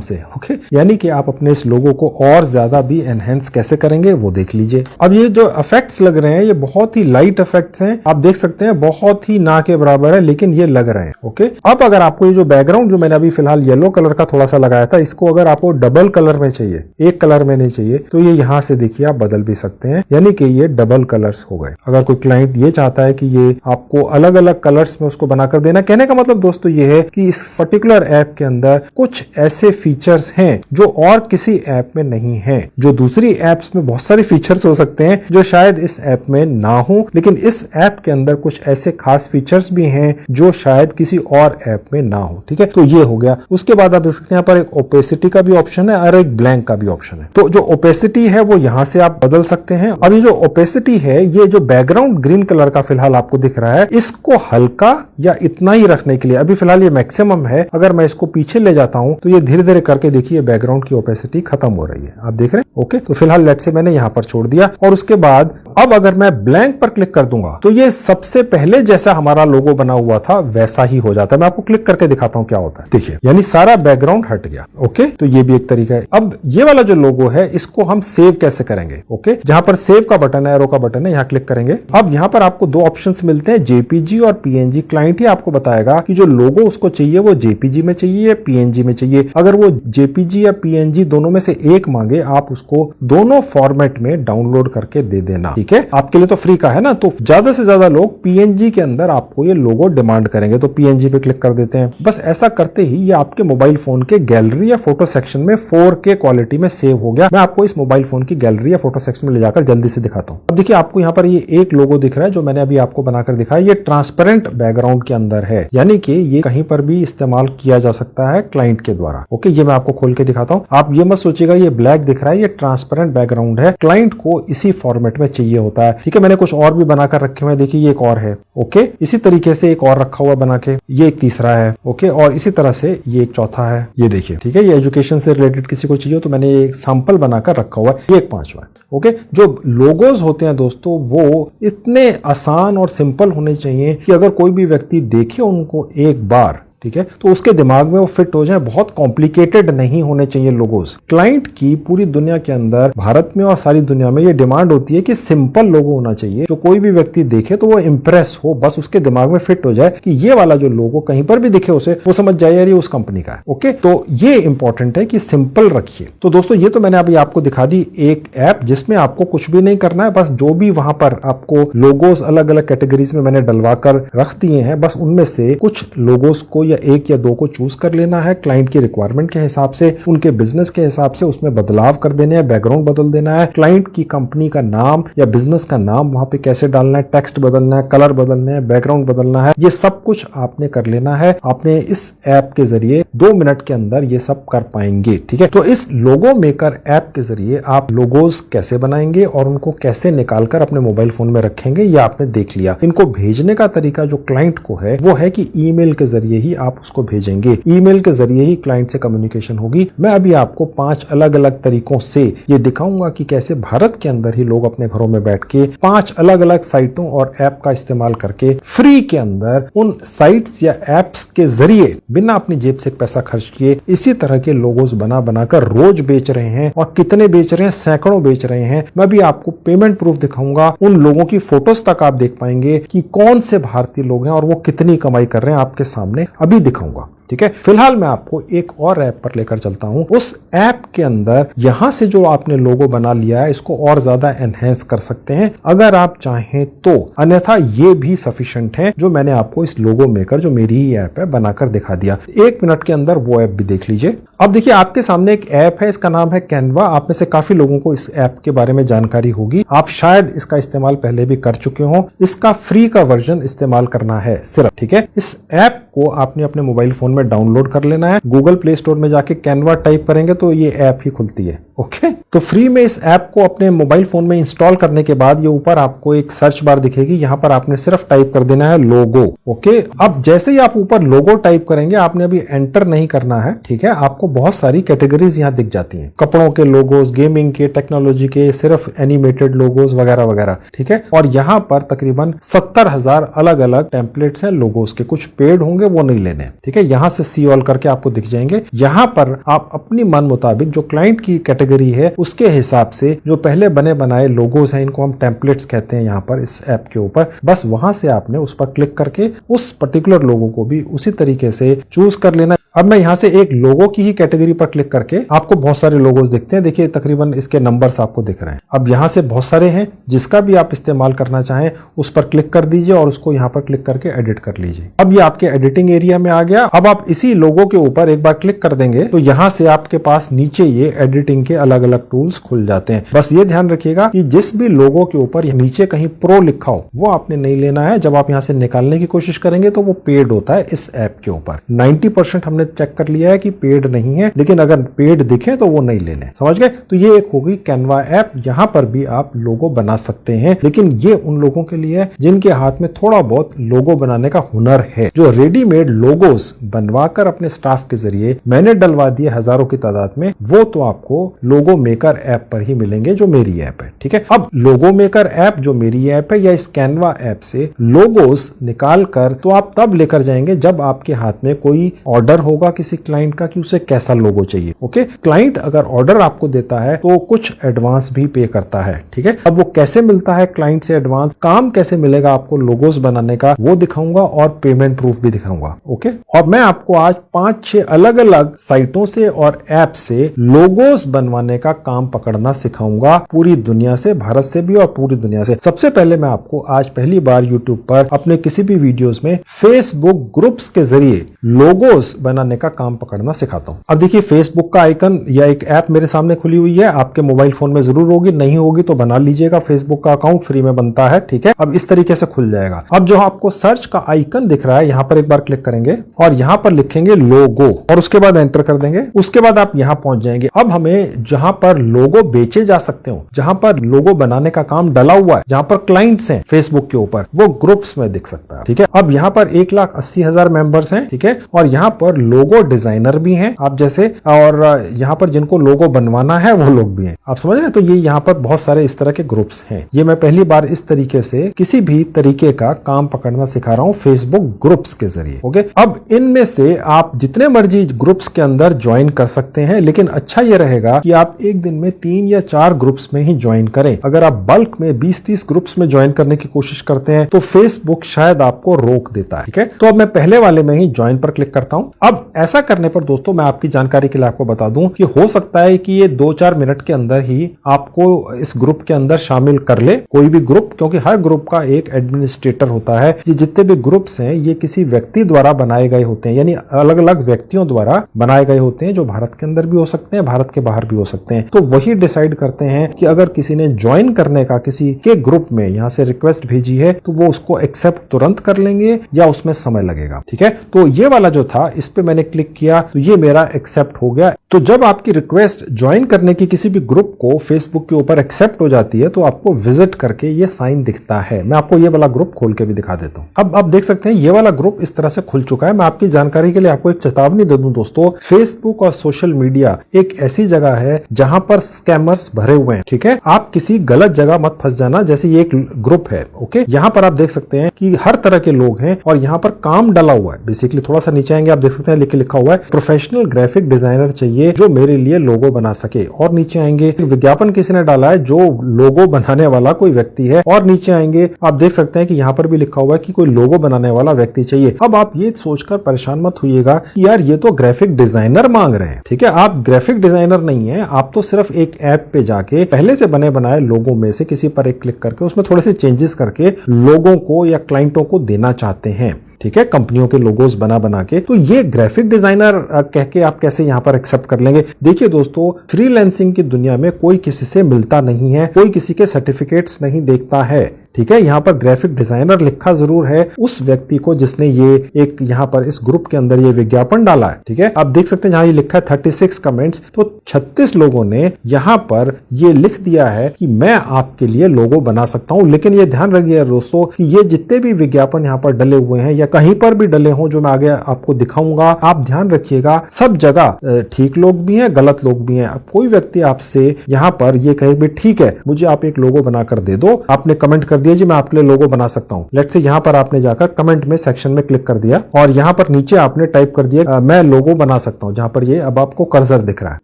Speaker 1: से, ओके। यानी कि आप अपने इस लोगो को और ज्यादा भी एनहेंस कैसे करेंगे वो देख लीजिए। अब ये जो इफेक्ट्स लग रहे हैं ये बहुत ही लाइट इफेक्ट्स हैं, आप देख सकते हैं बहुत ही ना के बराबर है, लेकिन ये लग रहे हैं, ओके। अब अगर आपको ये जो बैकग्राउंड जो मैंने अभी फिलहाल येलो कलर का थोड़ा सा लगाया था, इसको अगर आपको डबल कलर में चाहिए, एक कलर में नहीं चाहिए, तो ये यहां से देखिए आप बदल भी सकते हैं, यानी कि ये डबल कलर्स हो गए। अगर कोई क्लाइंट ये चाहता है कि ये आपको अलग अलग कलर्स में उसको बनाकर देना, कहने का मतलब दोस्तों ये है कि इस पर्टिकुलर ऐप के अंदर कुछ ऐसे फीचर्स हैं जो और किसी ऐप में नहीं है। जो दूसरी एप्स में बहुत सारे फीचर्स हो सकते हैं जो शायद इस ऐप में ना हो, लेकिन इस ऐप के अंदर कुछ ऐसे खास फीचर्स भी हैं जो शायद किसी और ऐप में ना हो, ठीक है। तो ये हो गया। उसके बाद आप देख सकते हैं यहाँ पर एक ओपेसिटी का भी ऑप्शन है और एक ब्लैंक का भी ऑप्शन है। तो जो ओपेसिटी है वो यहां से आप बदल सकते हैं। अब ये जो ओपेसिटी है, ये जो बैकग्राउंड ग्रीन कलर का फिलहाल आपको दिख रहा है, इसको हल्का या इतना ही रखने के लिए अभी फिलहाल ये मैक्सिमम है। अगर मैं इसको पीछे ले जाता हूं तो ये धीरे धीरे करके देखिए बैकग्राउंड की ओपेसिटी खत्म हो रही है, आप देख रहे हैं, ओके। तो फिलहाल लेट से मैंने यहां पर छोड़ दिया। और उसके बाद अब अगर मैं ब्लैंक पर क्लिक कर दूंगा तो ये सबसे पहले जैसा हमारा लोगो बना हुआ था वैसा ही हो जाता है। मैं आपको क्लिक करके दिखाता हूं क्या होता है, देखिए, यानी सारा बैकग्राउंड हट गया, ओके। तो ये भी एक तरीका है। अब ये वाला जो लोगो है इसको हम सेव कैसे करेंगे, ओके। जहां पर सेव का बटन है, एरो का बटन है, यहां क्लिक करेंगे। अब यहां पर आपको दो ऑप्शंस मिलते हैं, जेपीजी और पीएनजी। क्लाइंट ही आपको बताएगा कि जो लोगो उसको चाहिए वो जेपीजी में चाहिए या पीएनजी में चाहिए। अगर वो जेपीजी या पीएनजी दोनों में से एक मांगे, आप उसको दोनों फॉर्मेट में डाउनलोड करके दे देना, ठीक है। आपके लिए तो फ्री का है ना, तो ज्यादा से ज्यादा लोग पीएनजी के अंदर आपको ये लोगो डिमांड करेंगे, तो पीएनजी पे क्लिक कर देते हैं। बस ऐसा करते ही ये आपके मोबाइल फोन के गैलरी या फोटो सेक्शन में 4K क्वालिटी में सेव हो गया। मैं आपको इस मोबाइल फोन की गैलरी या फोटो सेक्शन में ले जाकर जल्दी से दिखाता हूं। अब देखिए आपको यहाँ पर ये एक लोगो दिख रहा है जो मैंने अभी आपको बनाकर दिखाया, ये ट्रांसपेरेंट बैकग्राउंड के अंदर है, यानी कि ये कहीं पर भी इस्तेमाल किया जा सकता है क्लाइंट के द्वारा, ओके। ये मैं आपको खोल के दिखाता हूं। आप ये मत सोचिएगा ये ब्लैक दिख रहा है, ये ट्रांसपेरेंट बैकग्राउंड है, क्लाइंट को इसी फॉर्मेट में चाहिए होता है, ठीक है। मैंने कुछ और भी बनाकर रखे हुए, देखिए ये एक और है, ओके। इसी तरीके से एक और रखा हुआ बना के, ये एक तीसरा है, ओके। और इसी तरह से ये एक चौथा है, ये देखिए, ठीक है। ये एजुकेशन से रिलेटेड किसी को चाहिए तो मैंने एक सैंपल बनाकर रखा हुआ है, ये एक पांचवा है, ओके। जो लोगोज होते हैं दोस्तों वो इतने आसान और सिंपल होने चाहिए कि अगर कोई भी व्यक्ति देखे उनको एक बार, ठीक है, तो उसके दिमाग में वो फिट हो जाए। बहुत कॉम्प्लिकेटेड नहीं होने चाहिए लोगोस। क्लाइंट की पूरी दुनिया के अंदर, भारत में और सारी दुनिया में ये डिमांड होती है कि सिंपल लोगो होना चाहिए, जो कोई भी व्यक्ति देखे तो वो इंप्रेस हो, बस उसके दिमाग में फिट हो जाए कि ये वाला जो लोगो कहीं पर भी दिखे उसे, वो समझ जाए यार ये उस कंपनी का है, ओके। तो ये इंपॉर्टेंट है कि सिंपल रखिए। तो दोस्तों ये तो मैंने अभी आपको दिखा दी एक ऐप जिसमें आपको कुछ भी नहीं करना है, बस जो भी वहां पर आपको लोगोस अलग अलग कैटेगरीज में मैंने डलवा कर रख दिए हैं, बस उनमें से कुछ लोगोस को या एक या दो को चूज कर लेना है क्लाइंट की रिक्वायरमेंट के हिसाब से, उनके बिजनेस के हिसाब से उसमें बदलाव कर देने हैं, बैकग्राउंड बदल देना है, क्लाइंट की कंपनी का नाम या बिजनेस का नाम वहां पे कैसे डालना है, टेक्स्ट बदलना है, कलर बदलना है, बैकग्राउंड बदलना है, ये सब कुछ आपने कर लेना है। आपने इस ऐप के जरिए 2 मिनट के अंदर ये सब कर पाएंगे, ठीक है। तो इस लोगो मेकर ऐप के जरिए आप लोगोस कैसे बनाएंगे और उनको कैसे निकालकर अपने मोबाइल फोन में रखेंगे, ये आपने देख लिया। इनको भेजने का तरीका जो क्लाइंट को है वो है कि ईमेल के जरिए ही आप उसको भेजेंगे। ईमेल के जरिए ही क्लाइंट से कम्युनिकेशन होगी। मैं अभी आपको 5 अलग अलग तरीकों से ये दिखाऊंगा कि कैसे भारत के अंदर ही लोग अपने घरों में बैठ के 5 अलग अलग साइटों और ऐप का इस्तेमाल करके फ्री के अंदर उन साइट्स या एप्स के जरिए बिना अपनी जेब से पैसा खर्च किए इसी तरह के लोगोज बना बनाकर रोज बेच रहे हैं। और कितने बेच रहे हैं? सैकड़ों बेच रहे हैं। मैं भी आपको पेमेंट प्रूफ दिखाऊंगा। उन लोगों की फोटोज तक आप देख पाएंगे कि कौन से भारतीय लोग हैं और वो कितनी कमाई कर रहे हैं, आपके सामने अभी दिखाऊंगा। ठीक है, फिलहाल मैं आपको एक और ऐप पर लेकर चलता हूं। उस ऐप के अंदर यहां से जो आपने लोगो बना लिया है इसको और ज्यादा एनहेंस कर सकते हैं अगर आप चाहें तो, अन्यथा ये भी सफिशिएंट है जो मैंने आपको इस लोगो मेकर जो मेरी ही ऐप है बनाकर दिखा दिया। 1 मिनट के अंदर वो ऐप भी देख लीजिए। अब देखिए आपके सामने एक ऐप है, इसका नाम है कैनवा। आप में से काफी लोगों को इस ऐप के बारे में जानकारी होगी। आप शायद इसका इस्तेमाल पहले भी कर चुके हो। इसका फ्री का वर्जन इस्तेमाल करना है सिर्फ। ठीक है, इस ऐप को आपने अपने मोबाइल फोन में डाउनलोड कर लेना है। गूगल प्ले स्टोर में जाके कैनवा टाइप करेंगे तो ये ऐप ही खुलती है। ओके, तो फ्री में इस ऐप को अपने मोबाइल फोन में इंस्टॉल करने के बाद ये ऊपर आपको एक सर्च बार दिखेगी। यहां पर आपने सिर्फ टाइप कर देना है लोगो। ओके, अब जैसे ही आप ऊपर लोगो टाइप करेंगे, आपने अभी एंटर नहीं करना है। ठीक है, आपको बहुत सारी कैटेगरीज यहां दिख जाती हैं, कपड़ों के लोगोज, गेमिंग के, टेक्नोलॉजी के, सिर्फ एनिमेटेड लोगोज वगैरह वगैरह। ठीक है, और यहां पर तकरीबन 70,000 अलग अलग टेम्पलेट्स हैं लोगोज के। कुछ पेड होंगे, वो नहीं लेने। ठीक है, यहां से सी ऑल करके आपको दिख जाएंगे। यहां पर आप अपनी मन मुताबिक जो क्लाइंट की कैटेगरी है उसके हिसाब से जो पहले बने बनाए लोगोस हैं, इनको हम टेम्पलेट्स कहते हैं यहां पर इस ऐप के ऊपर, बस वहां से आपने उस पर क्लिक करके उस पर्टिकुलर लोगो को भी उसी तरीके से चूज कर लेना। अब मैं यहां से एक लोगो की ही कैटेगरी पर क्लिक करके, आपको बहुत सारे लोगोस दिखते हैं, देखिए तकरीबन इसके नंबर्स आपको दिख रहे हैं। अब यहां से बहुत सारे हैं, जिसका भी आप इस्तेमाल करना चाहें उस पर क्लिक कर दीजिए और उसको यहां पर क्लिक करके एडिट कर लीजिए। अब ये आपके एडिटिंग एरिया में आ गया। अब आप इसी लोगो के ऊपर एक बार क्लिक कर देंगे तो यहां से आपके पास नीचे ये एडिटिंग के अलग अलग टूल्स खुल जाते हैं। बस ये ध्यान रखिएगा कि जिस भी लोगो के ऊपर नीचे कहीं प्रो लिखा हो वो आपने नहीं लेना है। जब आप यहां से निकालने की कोशिश करेंगे तो वो पेड होता है इस ऐप के ऊपर। 90% हमने चेक कर लिया है कि पेड नहीं है, लेकिन अगर पेड दिखे तो वो नहीं लेने। समझ गए? तो ये एक होगी कैनवा ऐप। यहां पर भी आप लोगो बना सकते हैं, लेकिन ये उन लोगों के लिए है जिनके हाथ में थोड़ा बहुत लोगो बनाने का हुनर है, जो रेडीमेड लोगोस बनवाकर अपने स्टाफ के जरिए मैंने डलवा दिए हजारों की तादाद में, वो तो आपको लोगो मेकर ऐप पर ही मिलेंगे जो मेरी ऐप है। ठीक है, अब लोगो मेकर ऐप जो मेरी ऐप है या इस कैनवा ऐप से लोगोस निकाल कर तो आप तब लेकर जाएंगे जब आपके हाथ में कोई ऑर्डर होगा किसी क्लाइंट का कि उसे कैसा लोगो चाहिए। ओके, क्लाइंट अगर ऑर्डर आपको देता है तो कुछ एडवांस भी पे करता है। ठीक है, अब वो कैसे मिलता है क्लाइंट से एडवांस, काम कैसे मिलेगा आपको लोगोस बनाने का, वो दिखाऊंगा और पेमेंट प्रूफ भी दिखाऊंगा। ओके, और मैं आपको आज 5-6 अलग अलग साइटों से और ऐप से लोगोस बनवाने का काम पकड़ना सिखाऊंगा, पूरी दुनिया से, भारत से भी और पूरी दुनिया से। सबसे पहले मैं आपको आज पहली बार यूट्यूब पर अपने किसी भी वीडियोस में फेसबुक ग्रुप्स के जरिए लोगोस बनाने का काम पकड़ना सिखाता हूं। अब देखिए फेसबुक का आइकन या एक ऐप मेरे सामने खुली हुई है, आपके मोबाइल फोन में जरूर होगी, नहीं होगी तो बना लीजिएगा। फेसबुक का अकाउंट फ्री में बनता है। ठीक है, अब इस तरीके से खुल जाएगा। अब जो आपको सर्च का आइकन दिख रहा है यहां पर एक बार क्लिक करेंगे और यहां पर लिखेंगे लोगो और उसके बाद एंटर कर देंगे। उसके बाद आप यहां पहुंच जाएंगे। अब हमें जहां पर लोगो बेचे जा सकते हो, जहां पर लोगो बनाने का काम डला हुआ है, जहां पर क्लाइंट्स हैं फेसबुक के ऊपर, वो ग्रुप्स में दिख सकता है। ठीक है, अब यहां पर 1,80,000 मेंबर्स हैं। ठीक है, और यहां पर लोगो डिजाइनर भी हैं आप जैसे, और यहां पर जिनको लोगो बनवाना है वो लोग भी हैं। आप समझ रहे हैं? तो ये यहां पर बहुत सारे इस तरह के ग्रुप्स हैं। ये मैं पहली बार इस तरीके से किसी भी तरीके का काम पकड़ना सिखा रहा हूं फेसबुक ग्रुप्स के जरिए। ओके, अब इनमें से आप जितने मर्जी ग्रुप्स के अंदर ज्वाइन कर सकते हैं, लेकिन अच्छा ये रहेगा कि आप एक दिन में 3 या 4 ग्रुप्स में ही ज्वाइन करें। अगर आप बल्क में 20-30 ग्रुप्स में ज्वाइन करने की कोशिश करते हैं तो फेसबुक शायद आपको रोक देता है। ठीक है, तो अब मैं पहले वाले में ही ज्वाइन पर क्लिक करता हूं। अब ऐसा करने पर दोस्तों मैं आपकी जानकारी के लिए आपको बता दूं कि हो सकता है कि ये 2-4 मिनट के अंदर ही आपको इस ग्रुप के अंदर शामिल कर ले, कोई भी ग्रुप, क्योंकि हर ग्रुप का एक एडमिनिस्ट्रेटर होता है। ये जितने भी ग्रुप्स हैं ये किसी व्यक्ति द्वारा बनाए गए होते हैं, यानी अलग अलग व्यक्तियों द्वारा बनाए गए होते हैं, जो भारत के अंदर भी हो सकते हैं, भारत के बाहर भी हो सकते हैं। तो वही डिसाइड करते हैं कि अगर किसी ने ज्वाइन करने का किसी के ग्रुप में यहां से रिक्वेस्ट भेजी है तो वो उसको एक्सेप्ट तुरंत कर लेंगे या उसमें समय लगेगा। ठीक है, तो ये वाला जो था इस पे मैंने क्लिक किया तो ये मेरा एक्सेप्ट हो गया। तो जब आपकी रिक्वेस्ट ज्वाइन करने की किसी भी ग्रुप को फेसबुक के ऊपर एक्सेप्ट हो जाती है तो आपको विजिट करके ये साइन दिखता है। मैं आपको ये वाला ग्रुप खोल के भी दिखा देता हूं। अब आप देख सकते हैं ये वाला ग्रुप इस तरह से खुल चुका है। मैं आपकी जानकारी के लिए आपको एक चेतावनी दे दूं दोस्तों, फेसबुक और सोशल मीडिया एक ऐसी जगह है जहां पर स्कैमर्स भरे हुए हैं। ठीक है, आप किसी गलत जगह मत फंस जाना। जैसे ये एक ग्रुप है, ओके, यहां पर आप देख सकते हैं कि हर तरह के लोग हैं और यहां पर काम डला हुआ है। बेसिकली थोड़ा सा नीचे आएंगे, आप देख सकते हैं लिखा हुआ है प्रोफेशनल ग्राफिक डिजाइनर चाहिए जो मेरे लिए लोगो बना सके। और नीचे आएंगे विज्ञापन किसी ने डाला है जो लोगो बनाने वाला कोई व्यक्ति है। और नीचे आएंगे आप देख सकते हैं कि यहाँ पर भी लिखा हुआ है कि कोई लोगो बनाने वाला व्यक्ति चाहिए। अब आप ये सोचकर परेशान मत होइएगा कि यार ये तो ग्राफिक डिजाइनर मांग रहे हैं। ठीक है, आप ग्राफिक डिजाइनर नहीं है, आप तो सिर्फ एक ऐप पे जाके पहले से बने बनाए लोगों में से किसी पर एक क्लिक करके उसमें थोड़े से चेंजेस करके लोगों को या क्लाइंटों को देना चाहते हैं। ठीक है, कंपनियों के लोगोस बना के। तो ये ग्राफिक डिजाइनर कह के आप कैसे यहां पर एक्सेप्ट कर लेंगे? देखिए दोस्तों, फ्रीलांसिंग की दुनिया में कोई किसी से मिलता नहीं है, कोई किसी के सर्टिफिकेट्स नहीं देखता है। ठीक है, यहाँ पर ग्राफिक डिजाइनर लिखा जरूर है उस व्यक्ति को जिसने ये एक यहाँ पर इस ग्रुप के अंदर ये विज्ञापन डाला है। ठीक है, आप देख सकते हैं जहां ये लिखा है 36 कमेंट्स, तो 36 लोगों ने यहाँ पर ये लिख दिया है कि मैं आपके लिए लोगो बना सकता हूं। लेकिन ये ध्यान रखिए दोस्तों कि ये जितने भी विज्ञापन यहाँ पर डले हुए हैं या कहीं पर भी डले हों जो मैं आगे आपको दिखाऊंगा, आप ध्यान रखिएगा सब जगह ठीक लोग भी हैं, गलत लोग भी हैं। अब कोई व्यक्ति आपसे यहाँ पर ये कहे भी ठीक है मुझे आप एक लोगो बनाकर दे दो, आपने कमेंट कर दिया जी मैं आपके लिए लोगो बना सकता हूं। लेट्स से यहां पर आपने जाकर कमेंट में सेक्शन में क्लिक कर दिया और यहां पर नीचे आपने टाइप कर दिया मैं लोगो बना सकता हूं, जहां पर ये अब आपको कर्सर दिख रहा है।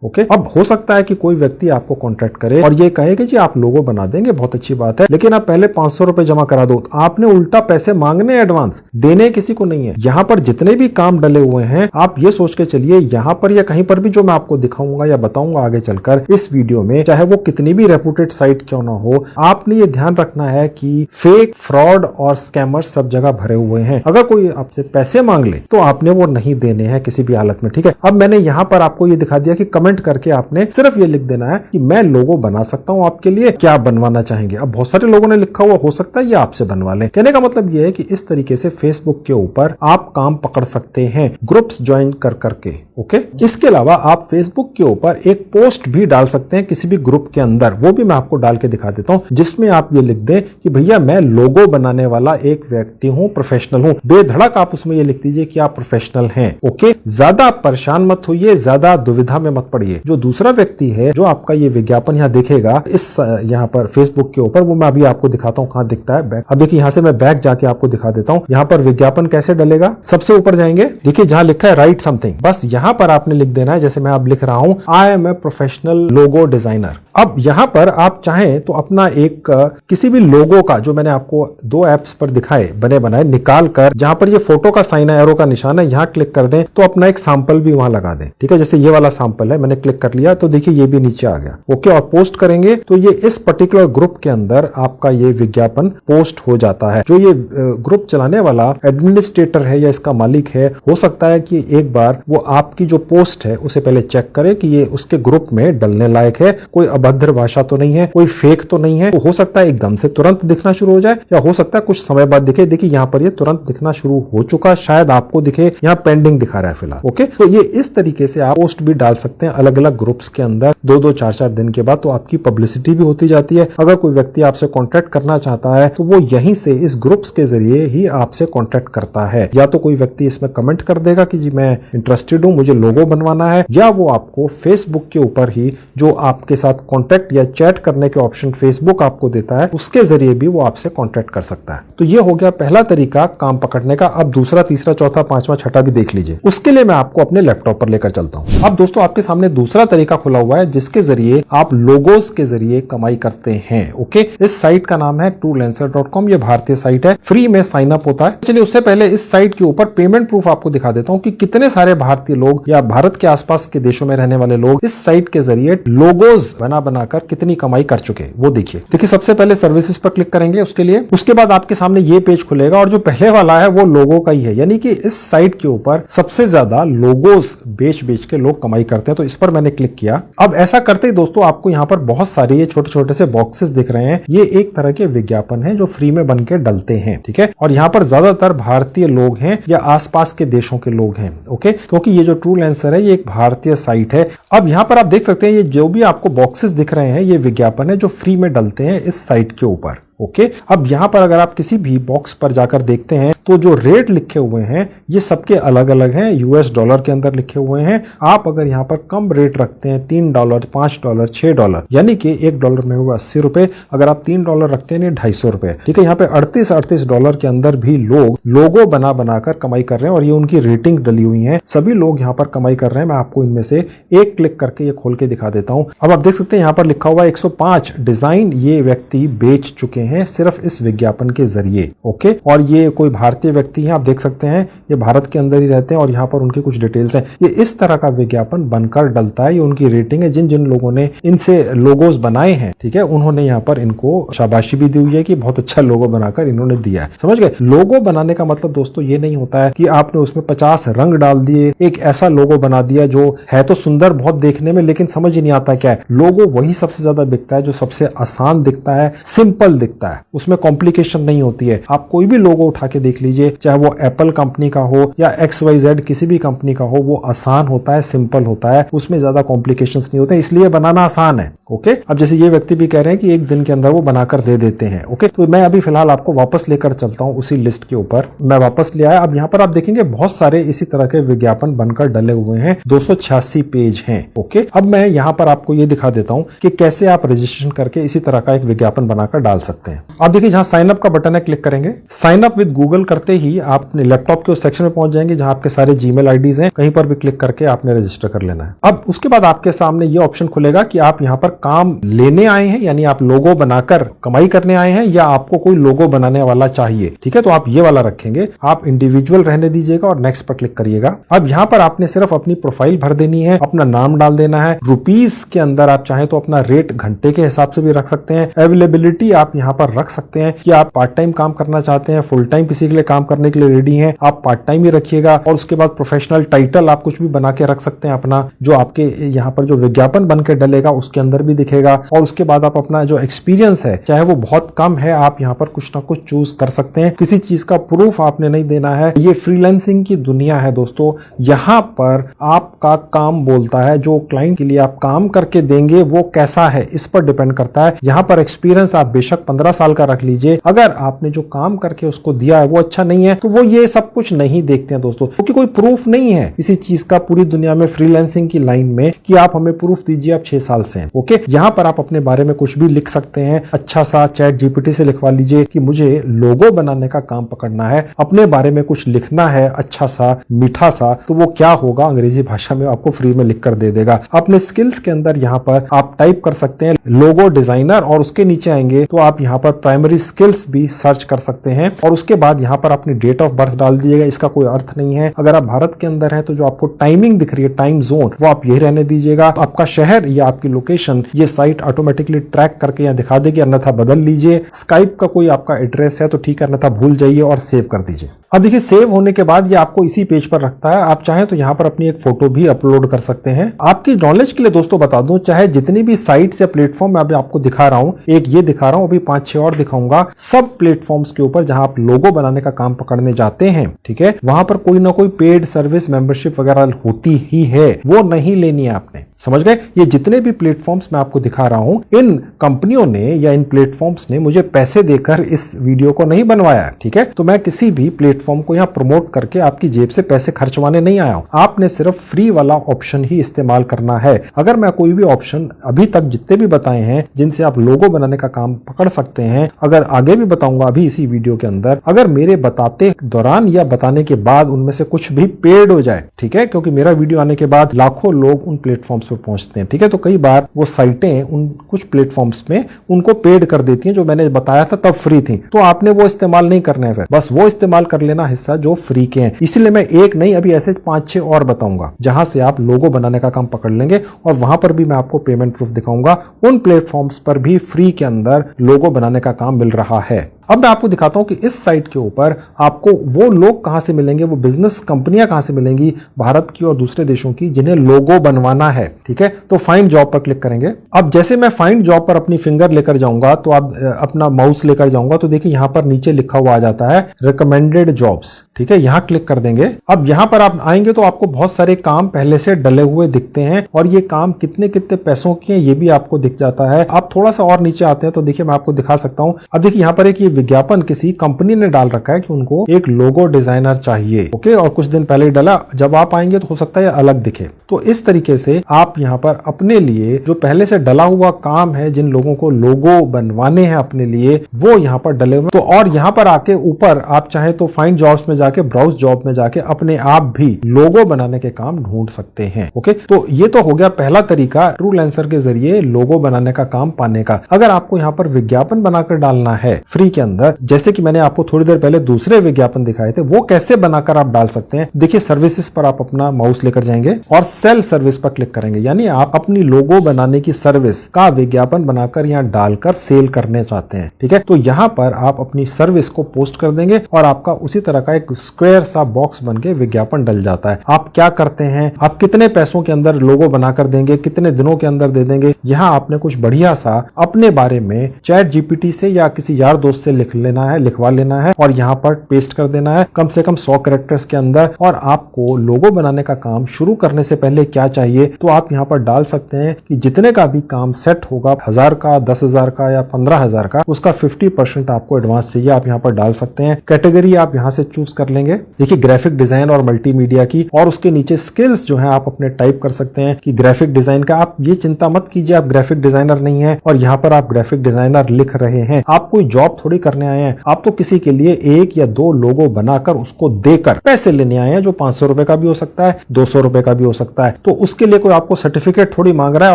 Speaker 1: ओके, अब हो सकता है कि कोई व्यक्ति आपको कॉन्टेक्ट करे और ये कहे कि जी आप लोगो बना देंगे, बहुत अच्छी बात है, लेकिन आप पहले 500 रुपए जमा करा दो। आपने उल्टा पैसे मांगने एडवांस, देने किसी को नहीं है। यहां पर जितने भी काम डले हुए हैं आप ये सोच के चलिए यहां पर या कहीं पर भी जो मैं आपको दिखाऊंगा या बताऊंगा आगे चलकर इस वीडियो में, चाहे वो कितनी भी रेपुटेड साइट क्यों ना हो, आपने ये ध्यान रखना है कि फेक, फ्रॉड और स्कैमर सब जगह भरे हुए हैं। अगर कोई आपसे पैसे मांग ले तो आपने वो नहीं देने हैं किसी भी हालत में। ठीक है, अब मैंने यहां पर आपको ये दिखा दिया कि कमेंट करके आपने सिर्फ ये लिख देना है कि मैं लोगो बना सकता हूं आपके लिए, क्या आप बनवाना चाहेंगे। अब बहुत सारे लोगों ने लिखा हुआ, हो सकता है ये आपसे बनवा लें। कहने का मतलब ये है कि इस तरीके से फेसबुक के ऊपर आप काम पकड़ सकते हैं ग्रुप्स ज्वाइन कर करके। ओके, इसके अलावा आप फेसबुक के ऊपर एक पोस्ट भी डाल सकते हैं किसी भी ग्रुप के अंदर, वो भी मैं आपको डाल के दिखा देता हूं, जिसमें आप ये लिख दें कि भैया मैं लोगो बनाने वाला एक व्यक्ति हूं, प्रोफेशनल हूं। बेधड़क आप उसमें ये लिख दीजिए कि आप प्रोफेशनल हैं। ओके, ज्यादा परेशान मत होइए, ज्यादा दुविधा में मत पड़िए। जो दूसरा व्यक्ति है जो आपका ये विज्ञापन यहाँ देखेगा इस यहाँ पर फेसबुक के ऊपर, वो मैं अभी आपको दिखाता हूँ कहाँ दिखता है बैक। अब देखिए यहाँ से मैं बैक जाके आपको दिखा देता हूँ। यहाँ पर विज्ञापन कैसे डलेगा, सबसे ऊपर जाएंगे, देखिए जहां लिखा है राइट समथिंग, बस यहाँ पर आपने लिख देना है जैसे मैं अब लिख रहा हूँ I am a professional logo designer. अब यहाँ पर आप चाहें तो अपना एक किसी भी लोगो का, जो मैंने आपको 2 ऐप्स पर दिखाए बने बनाए, निकाल कर जहां पर ये फोटो का साइन है, एरो का निशान है, यहाँ क्लिक कर दें तो अपना एक सैंपल भी वहां लगा दें। ठीक है, जैसे ये वाला सैंपल है, मैंने क्लिक कर लिया तो देखिए ये भी नीचे आ गया। ओके, और पोस्ट करेंगे तो ये इस पर्टिकुलर ग्रुप के अंदर आपका ये विज्ञापन पोस्ट हो जाता है। जो ये ग्रुप चलाने वाला एडमिनिस्ट्रेटर है या इसका मालिक है, हो सकता है कि एक बार वो आपकी जो पोस्ट है उसे पहले चेक करे कि ये उसके ग्रुप में डलने लायक है, कोई अभद्र भाषा तो नहीं है, कोई फेक तो नहीं है। तो हो सकता है एकदम से तुरंत दिखना शुरू हो जाए या हो सकता है कुछ समय बाद दिखे। देखिए यहाँ पर ये तुरंत दिखना शुरू हो चुका, शायद आपको दिखे, यहाँ पेंडिंग दिखा रहा है फिलहाल। ओके, तो ये इस तरीके से आप पोस्ट भी डाल सकते हैं अलग अलग ग्रुप्स के अंदर 2-2, 4-4 दिन के बाद, तो आपकी पब्लिसिटी भी होती जाती है। अगर कोई व्यक्ति आपसे कॉन्टैक्ट करना चाहता है तो वो यहीं से इस ग्रुप्स के जरिए ही आपसे कॉन्टैक्ट करता है। या तो कोई व्यक्ति इसमें कमेंट कर देगा कि जी मैं इंटरेस्टेड हूं, मुझे लोगो बनवाना है, या वो आपको फेसबुक के ऊपर ही जो आपके साथ कॉन्टैक्ट या चैट करने के ऑप्शन फेसबुक आपको देता है उसके जरिए भी वो आपसे कॉन्टैक्ट कर सकता है। तो ये हो गया पहला तरीका काम पकड़ने का। अब दूसरा, तीसरा, चौथा, पांचवा, छठा भी देख लीजिए। उसके लिए मैं आपको अपने लैपटॉप पर लेकर चलता हूं। अब दोस्तों आपके सामने दूसरा तरीका खुला हुआ है जिसके जरिए आप लोगोस के जरिए कमाई करते हैं। ओके, इस साइट का नाम है truelancer.com। ये भारतीय साइट है, फ्री में साइन अप होता है। चलिए उससे पहले इस साइट के ऊपर पेमेंट प्रूफ आपको दिखा देता हूं कि कितने सारे भारतीय लोग या भारत के आसपास के देशों में रहने वाले लोग इस साइट के जरिए लोगोस बना बनाकर कितनी कमाई कर चुके हैं वो देखिए सबसे पहले सर्विसेज पर क्लिक करेंगे उसके लिए। उसके बाद आपके सामने ये पेज खुलेगा और जो पहले वाला है वो लोगो का ही है, यानी कि इस साइट के ऊपर सबसे ज्यादा लोगोस बेच बेच के लोग कमाई करते हैं। तो इस पर मैंने क्लिक किया। अब ऐसा करते ही दोस्तों आपको यहाँ पर बहुत सारे ये छोटे छोटे से बॉक्सेस दिख रहे हैं। ये एक तरह के विज्ञापन है जो फ्री में बन के डलते हैं, ठीक है। और यहाँ पर ज्यादातर भारतीय लोग हैं या आसपास के देशों के लोग हैं, ओके, क्योंकि ये जो ट्रूलेंसर है ये एक भारतीय साइट है। अब यहाँ पर आप देख सकते हैं ये जो भी आपको बॉक्सेस दिख रहे हैं ये विज्ञापन है जो फ्री में डलते हैं इस साइट के ऊपर, ओके। अब यहां पर अगर आप किसी भी बॉक्स पर जाकर देखते हैं तो जो रेट लिखे हुए हैं ये सबके अलग अलग हैं, यूएस डॉलर के अंदर लिखे हुए हैं। आप अगर यहां पर कम रेट रखते हैं $3, $5, $6, यानी कि $1 में हुआ 80 रुपए, अगर आप $3 रखते हैं $250 रुपए, ठीक है। यहाँ पे $38 के अंदर भी लोग लोगो बना बनाकर कमाई कर रहे हैं और ये उनकी रेटिंग डली हुई है। सभी लोग यहाँ पर कमाई कर रहे हैं। मैं आपको इनमें से एक क्लिक करके ये खोल के दिखा देता हूं। अब आप देख सकते हैं यहाँ पर लिखा हुआ 105 डिजाइन ये व्यक्ति बेच चुके हैं सिर्फ इस विज्ञापन के जरिए, ओके। और ये कोई भारतीय व्यक्ति हैं, आप देख सकते हैं ये भारत के अंदर ही रहते हैं और यहाँ पर उनकी कुछ डिटेल्स हैं। ये इस तरह का विज्ञापन बनकर डलता है, ये उनकी रेटिंग है। जिन जिन लोगों ने इनसे लोगोस बनाए हैं, ठीक है, उन्होंने यहाँ पर इनको शाबाशी भी दी हुई है कि बहुत अच्छा लोगो बनाकर इन्होंने दिया है। समझ गए? लोगो बनाने का मतलब दोस्तों ये नहीं होता है कि आपने उसमें 50 रंग डाल दिए, एक ऐसा लोगो बना दिया जो है तो सुंदर बहुत देखने में लेकिन समझ ही नहीं आता क्या है। लोगो वही सबसे ज्यादा बिकता है जो सबसे आसान दिखता है, सिंपल दिखता है, उसमें कॉम्प्लिकेशन नहीं होती है। आप कोई भी लोगो उठा के देख लीजिए, चाहे वो एप्पल कंपनी का हो या XYZ किसी भी कंपनी का हो, वो आसान होता है, सिंपल होता है, उसमें ज्यादा कॉम्प्लिकेशंस नहीं होते, इसलिए बनाना आसान है, ओके। अब जैसे ये व्यक्ति भी कह रहे हैं कि एक दिन के अंदर वो बनाकर दे देते हैं, ओके। तो मैं अभी फिलहाल आपको वापस लेकर चलता हूं उसी लिस्ट के ऊपर। मैं वापस ले आया। अब यहाँ पर आप देखेंगे बहुत सारे इसी तरह के विज्ञापन बनकर डले हुए हैं, 286 पेज हैं, ओके। अब मैं यहाँ पर आपको ये दिखा देता हूं कि कैसे आप रजिस्ट्रेशन करके इसी तरह का एक विज्ञापन बनाकर डाल सकते हैं। आप देखिए जहां साइन अप का बटन है, क्लिक करेंगे। साइन अप विद गूगल करते ही आप अपने लैपटॉप के उस सेक्शन में पहुंच जाएंगे जहां आपके सारे जीमेल आईडीज हैं, कहीं पर भी क्लिक करके आपने रजिस्टर कर लेना है। अब उसके बाद आपके सामने ये ऑप्शन खुलेगा कि आप यहां पर काम लेने आए हैं, यानी आप लोगो बनाकर कमाई करने आए हैं या आपको कोई लोगो बनाने वाला चाहिए, ठीक है। तो आप ये वाला रखेंगे, आप इंडिविजुअल रहने दीजिएगा और नेक्स्ट पर क्लिक करिएगा। अब यहां पर आपने सिर्फ अपनी प्रोफाइल भर देनी है, अपना नाम डाल देना है। रुपीस के अंदर आप चाहें तो अपना रेट घंटे के हिसाब से भी रख सकते हैं। अवेलेबिलिटी आप यहां पर रख सकते हैं कि आप पार्ट टाइम काम करना चाहते हैं, फुल टाइम किसी के लिए काम करने के लिए रेडी हैं, आप पार्ट टाइम ही रखिएगा। और उसके बाद प्रोफेशनल टाइटल आप कुछ भी बना के रख सकते हैं अपना, जो आपके यहाँ पर जो विज्ञापन बन के डलेगा उसके अंदर भी दिखेगा। और उसके बाद आप अपना जो एक्सपीरियंस है, चाहे वो बहुत कम है, आप यहाँ पर कुछ ना कुछ चूज कर सकते हैं। किसी चीज का प्रूफ आपने नहीं देना है। ये फ्रीलांसिंग की दुनिया है दोस्तों, यहाँ पर आपका काम बोलता है। जो क्लाइंट के लिए आप काम करके देंगे वो कैसा है इस पर डिपेंड करता है। यहाँ पर एक्सपीरियंस आप बेशक 15 साल का रख लीजिए, अगर आपने जो काम करके उसको दिया है वो अच्छा नहीं है तो वो ये सब कुछ नहीं देखते हैं दोस्तों, क्योंकि कोई प्रूफ नहीं है किसी चीज का पूरी दुनिया में फ्रीलांसिंग की लाइन में कि आप हमें प्रूफ दीजिए आप 6 साल से हैं, ओके। यहाँ पर आप अपने बारे में कुछ भी लिख सकते हैं। अच्छा सा चैट GPT से लिखवा लीजिए कि मुझे लोगो बनाने का काम पकड़ना है, अपने बारे में कुछ लिखना है अच्छा सा मीठा सा, तो वो क्या होगा अंग्रेजी भाषा में आपको फ्री में लिख कर दे देगा। अपने स्किल्स के अंदर यहाँ पर आप टाइप कर सकते हैं लोगो डिजाइनर और उसके नीचे आएंगे तो आप यहाँ पर प्राइमरी स्किल्स भी सर्च कर सकते हैं। और उसके बाद यहाँ पर अपनी डेट ऑफ बर्थ डाल दीजिएगा, इसका कोई अर्थ नहीं है। अगर आप भारत के अंदर हैं तो जो आपको टाइमिंग दिख रही है, टाइम जोन, वो आप यही रहने दीजिएगा। आपका शहर या आपकी लोकेशन ये साइट ऑटोमेटिकली ट्रैक करके यहाँ दिखा देगी, अन्यथा बदल लीजिए। स्काइप का कोई आपका एड्रेस है तो ठीक है, अन्यथा भूल जाइए और सेव कर दीजिए। अब देखिए सेव होने के बाद ये आपको इसी पेज पर रखता है। आप चाहें तो यहाँ पर अपनी एक फोटो भी अपलोड कर सकते हैं। आपकी नॉलेज के लिए दोस्तों बता दूं, चाहे जितनी भी साइट्स या प्लेटफॉर्म मैं अभी आपको दिखा रहा हूं, एक ये दिखा रहा हूं, अभी 5-6 और दिखाऊंगा, सब प्लेटफॉर्म्स के ऊपर जहां आप लोगो बनाने का काम पकड़ने जाते हैं, ठीक है, वहां पर कोई ना कोई पेड सर्विस मेंबरशिप वगैरह होती ही है, वो नहीं लेनी है आपने। समझ गए? ये जितने भी प्लेटफॉर्म्स मैं आपको दिखा रहा हूं, इन कंपनियों ने या इन प्लेटफॉर्म्स ने मुझे पैसे देकर इस वीडियो को नहीं बनवाया, ठीक है। तो मैं किसी भी प्लेटफॉर्म को यहाँ प्रमोट करके आपकी जेब से पैसे खर्चवाने नहीं आया हूं। आपने सिर्फ फ्री वाला ऑप्शन ही इस्तेमाल करना है। अगर मैं कोई भी ऑप्शन अभी तक जितने भी बताए हैं जिनसे आप लोगो बनाने का काम पकड़ सकते सकते हैं, अगर आगे भी बताऊंगा अभी इसी वीडियो के अंदर, अगर मेरे बताते दौरान या बताने के बाद उनमें से कुछ भी पेड हो जाए, ठीक है, क्योंकि मेरा वीडियो आने के बाद लाखों लोग उन प्लेटफॉर्म्स पे पहुंचते हैं, ठीक है, तो कई बार वो साइटें उन कुछ प्लेटफॉर्म्स में उनको पेड कर देती हैं, जो मैंने बताया था तब फ्री थी, तो आपने वो इस्तेमाल नहीं करना है, फिर बस वो इस्तेमाल कर लेना हिस्सा जो फ्री के हैं। इसलिए मैं एक नहीं अभी ऐसे 5-6 और बताऊंगा जहां से आप लोगो बनाने का काम पकड़ लेंगे, और वहां पर भी मैं आपको पेमेंट प्रूफ दिखाऊंगा। उन प्लेटफॉर्म्स पर भी फ्री के अंदर लोगो बनाने का काम मिल रहा है। अब मैं आपको दिखाता हूं कि इस साइट के ऊपर आपको वो लोग कहां से मिलेंगे, वो बिजनेस कंपनियां कहां से मिलेंगी, भारत की और दूसरे देशों की, जिन्हें लोगो बनवाना है, ठीक है। तो फाइंड जॉब पर क्लिक करेंगे। अब जैसे मैं फाइंड जॉब पर अपनी फिंगर लेकर जाऊंगा, तो आप अपना माउस लेकर जाऊंगा, तो देखिए यहां पर नीचे लिखा हुआ आ जाता है रिकमेंडेड जॉब्स, ठीक है, यहां क्लिक कर देंगे। अब यहां पर आप आएंगे तो आपको बहुत सारे काम पहले से डले हुए दिखते हैं, और ये काम कितने कितने पैसों के हैं ये भी आपको दिख जाता है। आप थोड़ा सा और नीचे आते हैं तो देखिए मैं आपको दिखा सकता हूं। अब देखिए यहां पर एक ये विज्ञापन किसी कंपनी ने डाल रखा है कि उनको एक लोगो डिजाइनर चाहिए, ओके, और कुछ दिन पहले डाला, जब आप आएंगे तो हो सकता है अलग दिखे। तो इस तरीके से आप यहां पर अपने लिए जो पहले से डला हुआ काम है, जिन लोगों को लोगो बनवाने हैं अपने लिए, वो यहां पर डले हुए। तो और यहां पर आके ऊपर आप चाहे तो फाइंड जॉब्स में जाके, ब्राउज जॉब में जाके अपने आप भी लोगो बनाने के काम ढूंढ सकते हैं, ओके। तो ये तो हो गया पहला तरीका ट्रूलेंसर के जरिए लोगो बनाने का काम पाने का। अगर आपको यहां पर विज्ञापन बनाकर डालना है फ्री के अंदर, जैसे कि मैंने आपको थोड़ी देर पहले दूसरे विज्ञापन दिखाए थे, वो कैसे बनाकर आप डाल सकते हैं। देखिए सर्विसेज पर आप अपना माउस लेकर जाएंगे और सेल सर्विस पर क्लिक करेंगे, यानी आप अपनी लोगो बनाने की सर्विस का विज्ञापन बनाकर यहां डालकर सेल करने चाहते हैं, ठीक है। तो यहां पर आप अपनी सर्विस को पोस्ट कर देंगे और आपका उसी तरह का एक स्क्वायर सा बॉक्स बन के विज्ञापन डल जाता है। आप क्या करते हैं, आप कितने पैसों के अंदर लोगो बनाकर देंगे, कितने दिनों के अंदर दे देंगे, यहां आपने कुछ बढ़िया सा अपने बारे में चैट जीपीटी से या किसी यार दोस्त से लिखवा लेना है और यहां पर पेस्ट कर देना है, कम से कम 100 कैरेक्टर्स के अंदर। और आपको लोगो बनाने का काम शुरू करने से पहले क्या चाहिए, तो आप यहां पर डाल सकते हैं कि जितने का भी काम सेट होगा, 1000 का, 10,000 का या 15,000 का, उसका 50% आपको एडवांस चाहिए, आप यहां पर डाल सकते हैं। कैटेगरी आप यहां से चूज कर लेंगे, देखिए ग्राफिक डिजाइन और मल्टीमीडिया की, और उसके नीचे स्किल्स जो है आप अपने टाइप कर सकते हैं कि ग्राफिक डिजाइन का। आप ये चिंता मत कीजिए आप ग्राफिक डिजाइनर नहीं है और यहां पर आप ग्राफिक डिजाइनर लिख रहे हैं, आप कोई जॉब थोड़ी करने आए हैं, आप तो किसी के लिए 1 या 2 लोगो बनाकर उसको देकर पैसे लेने आए हैं, जो 500 रुपए का भी हो सकता है, 200 रुपए का भी हो सकता है। तो उसके लिए कोई आपको सर्टिफिकेट थोड़ी मांग रहा है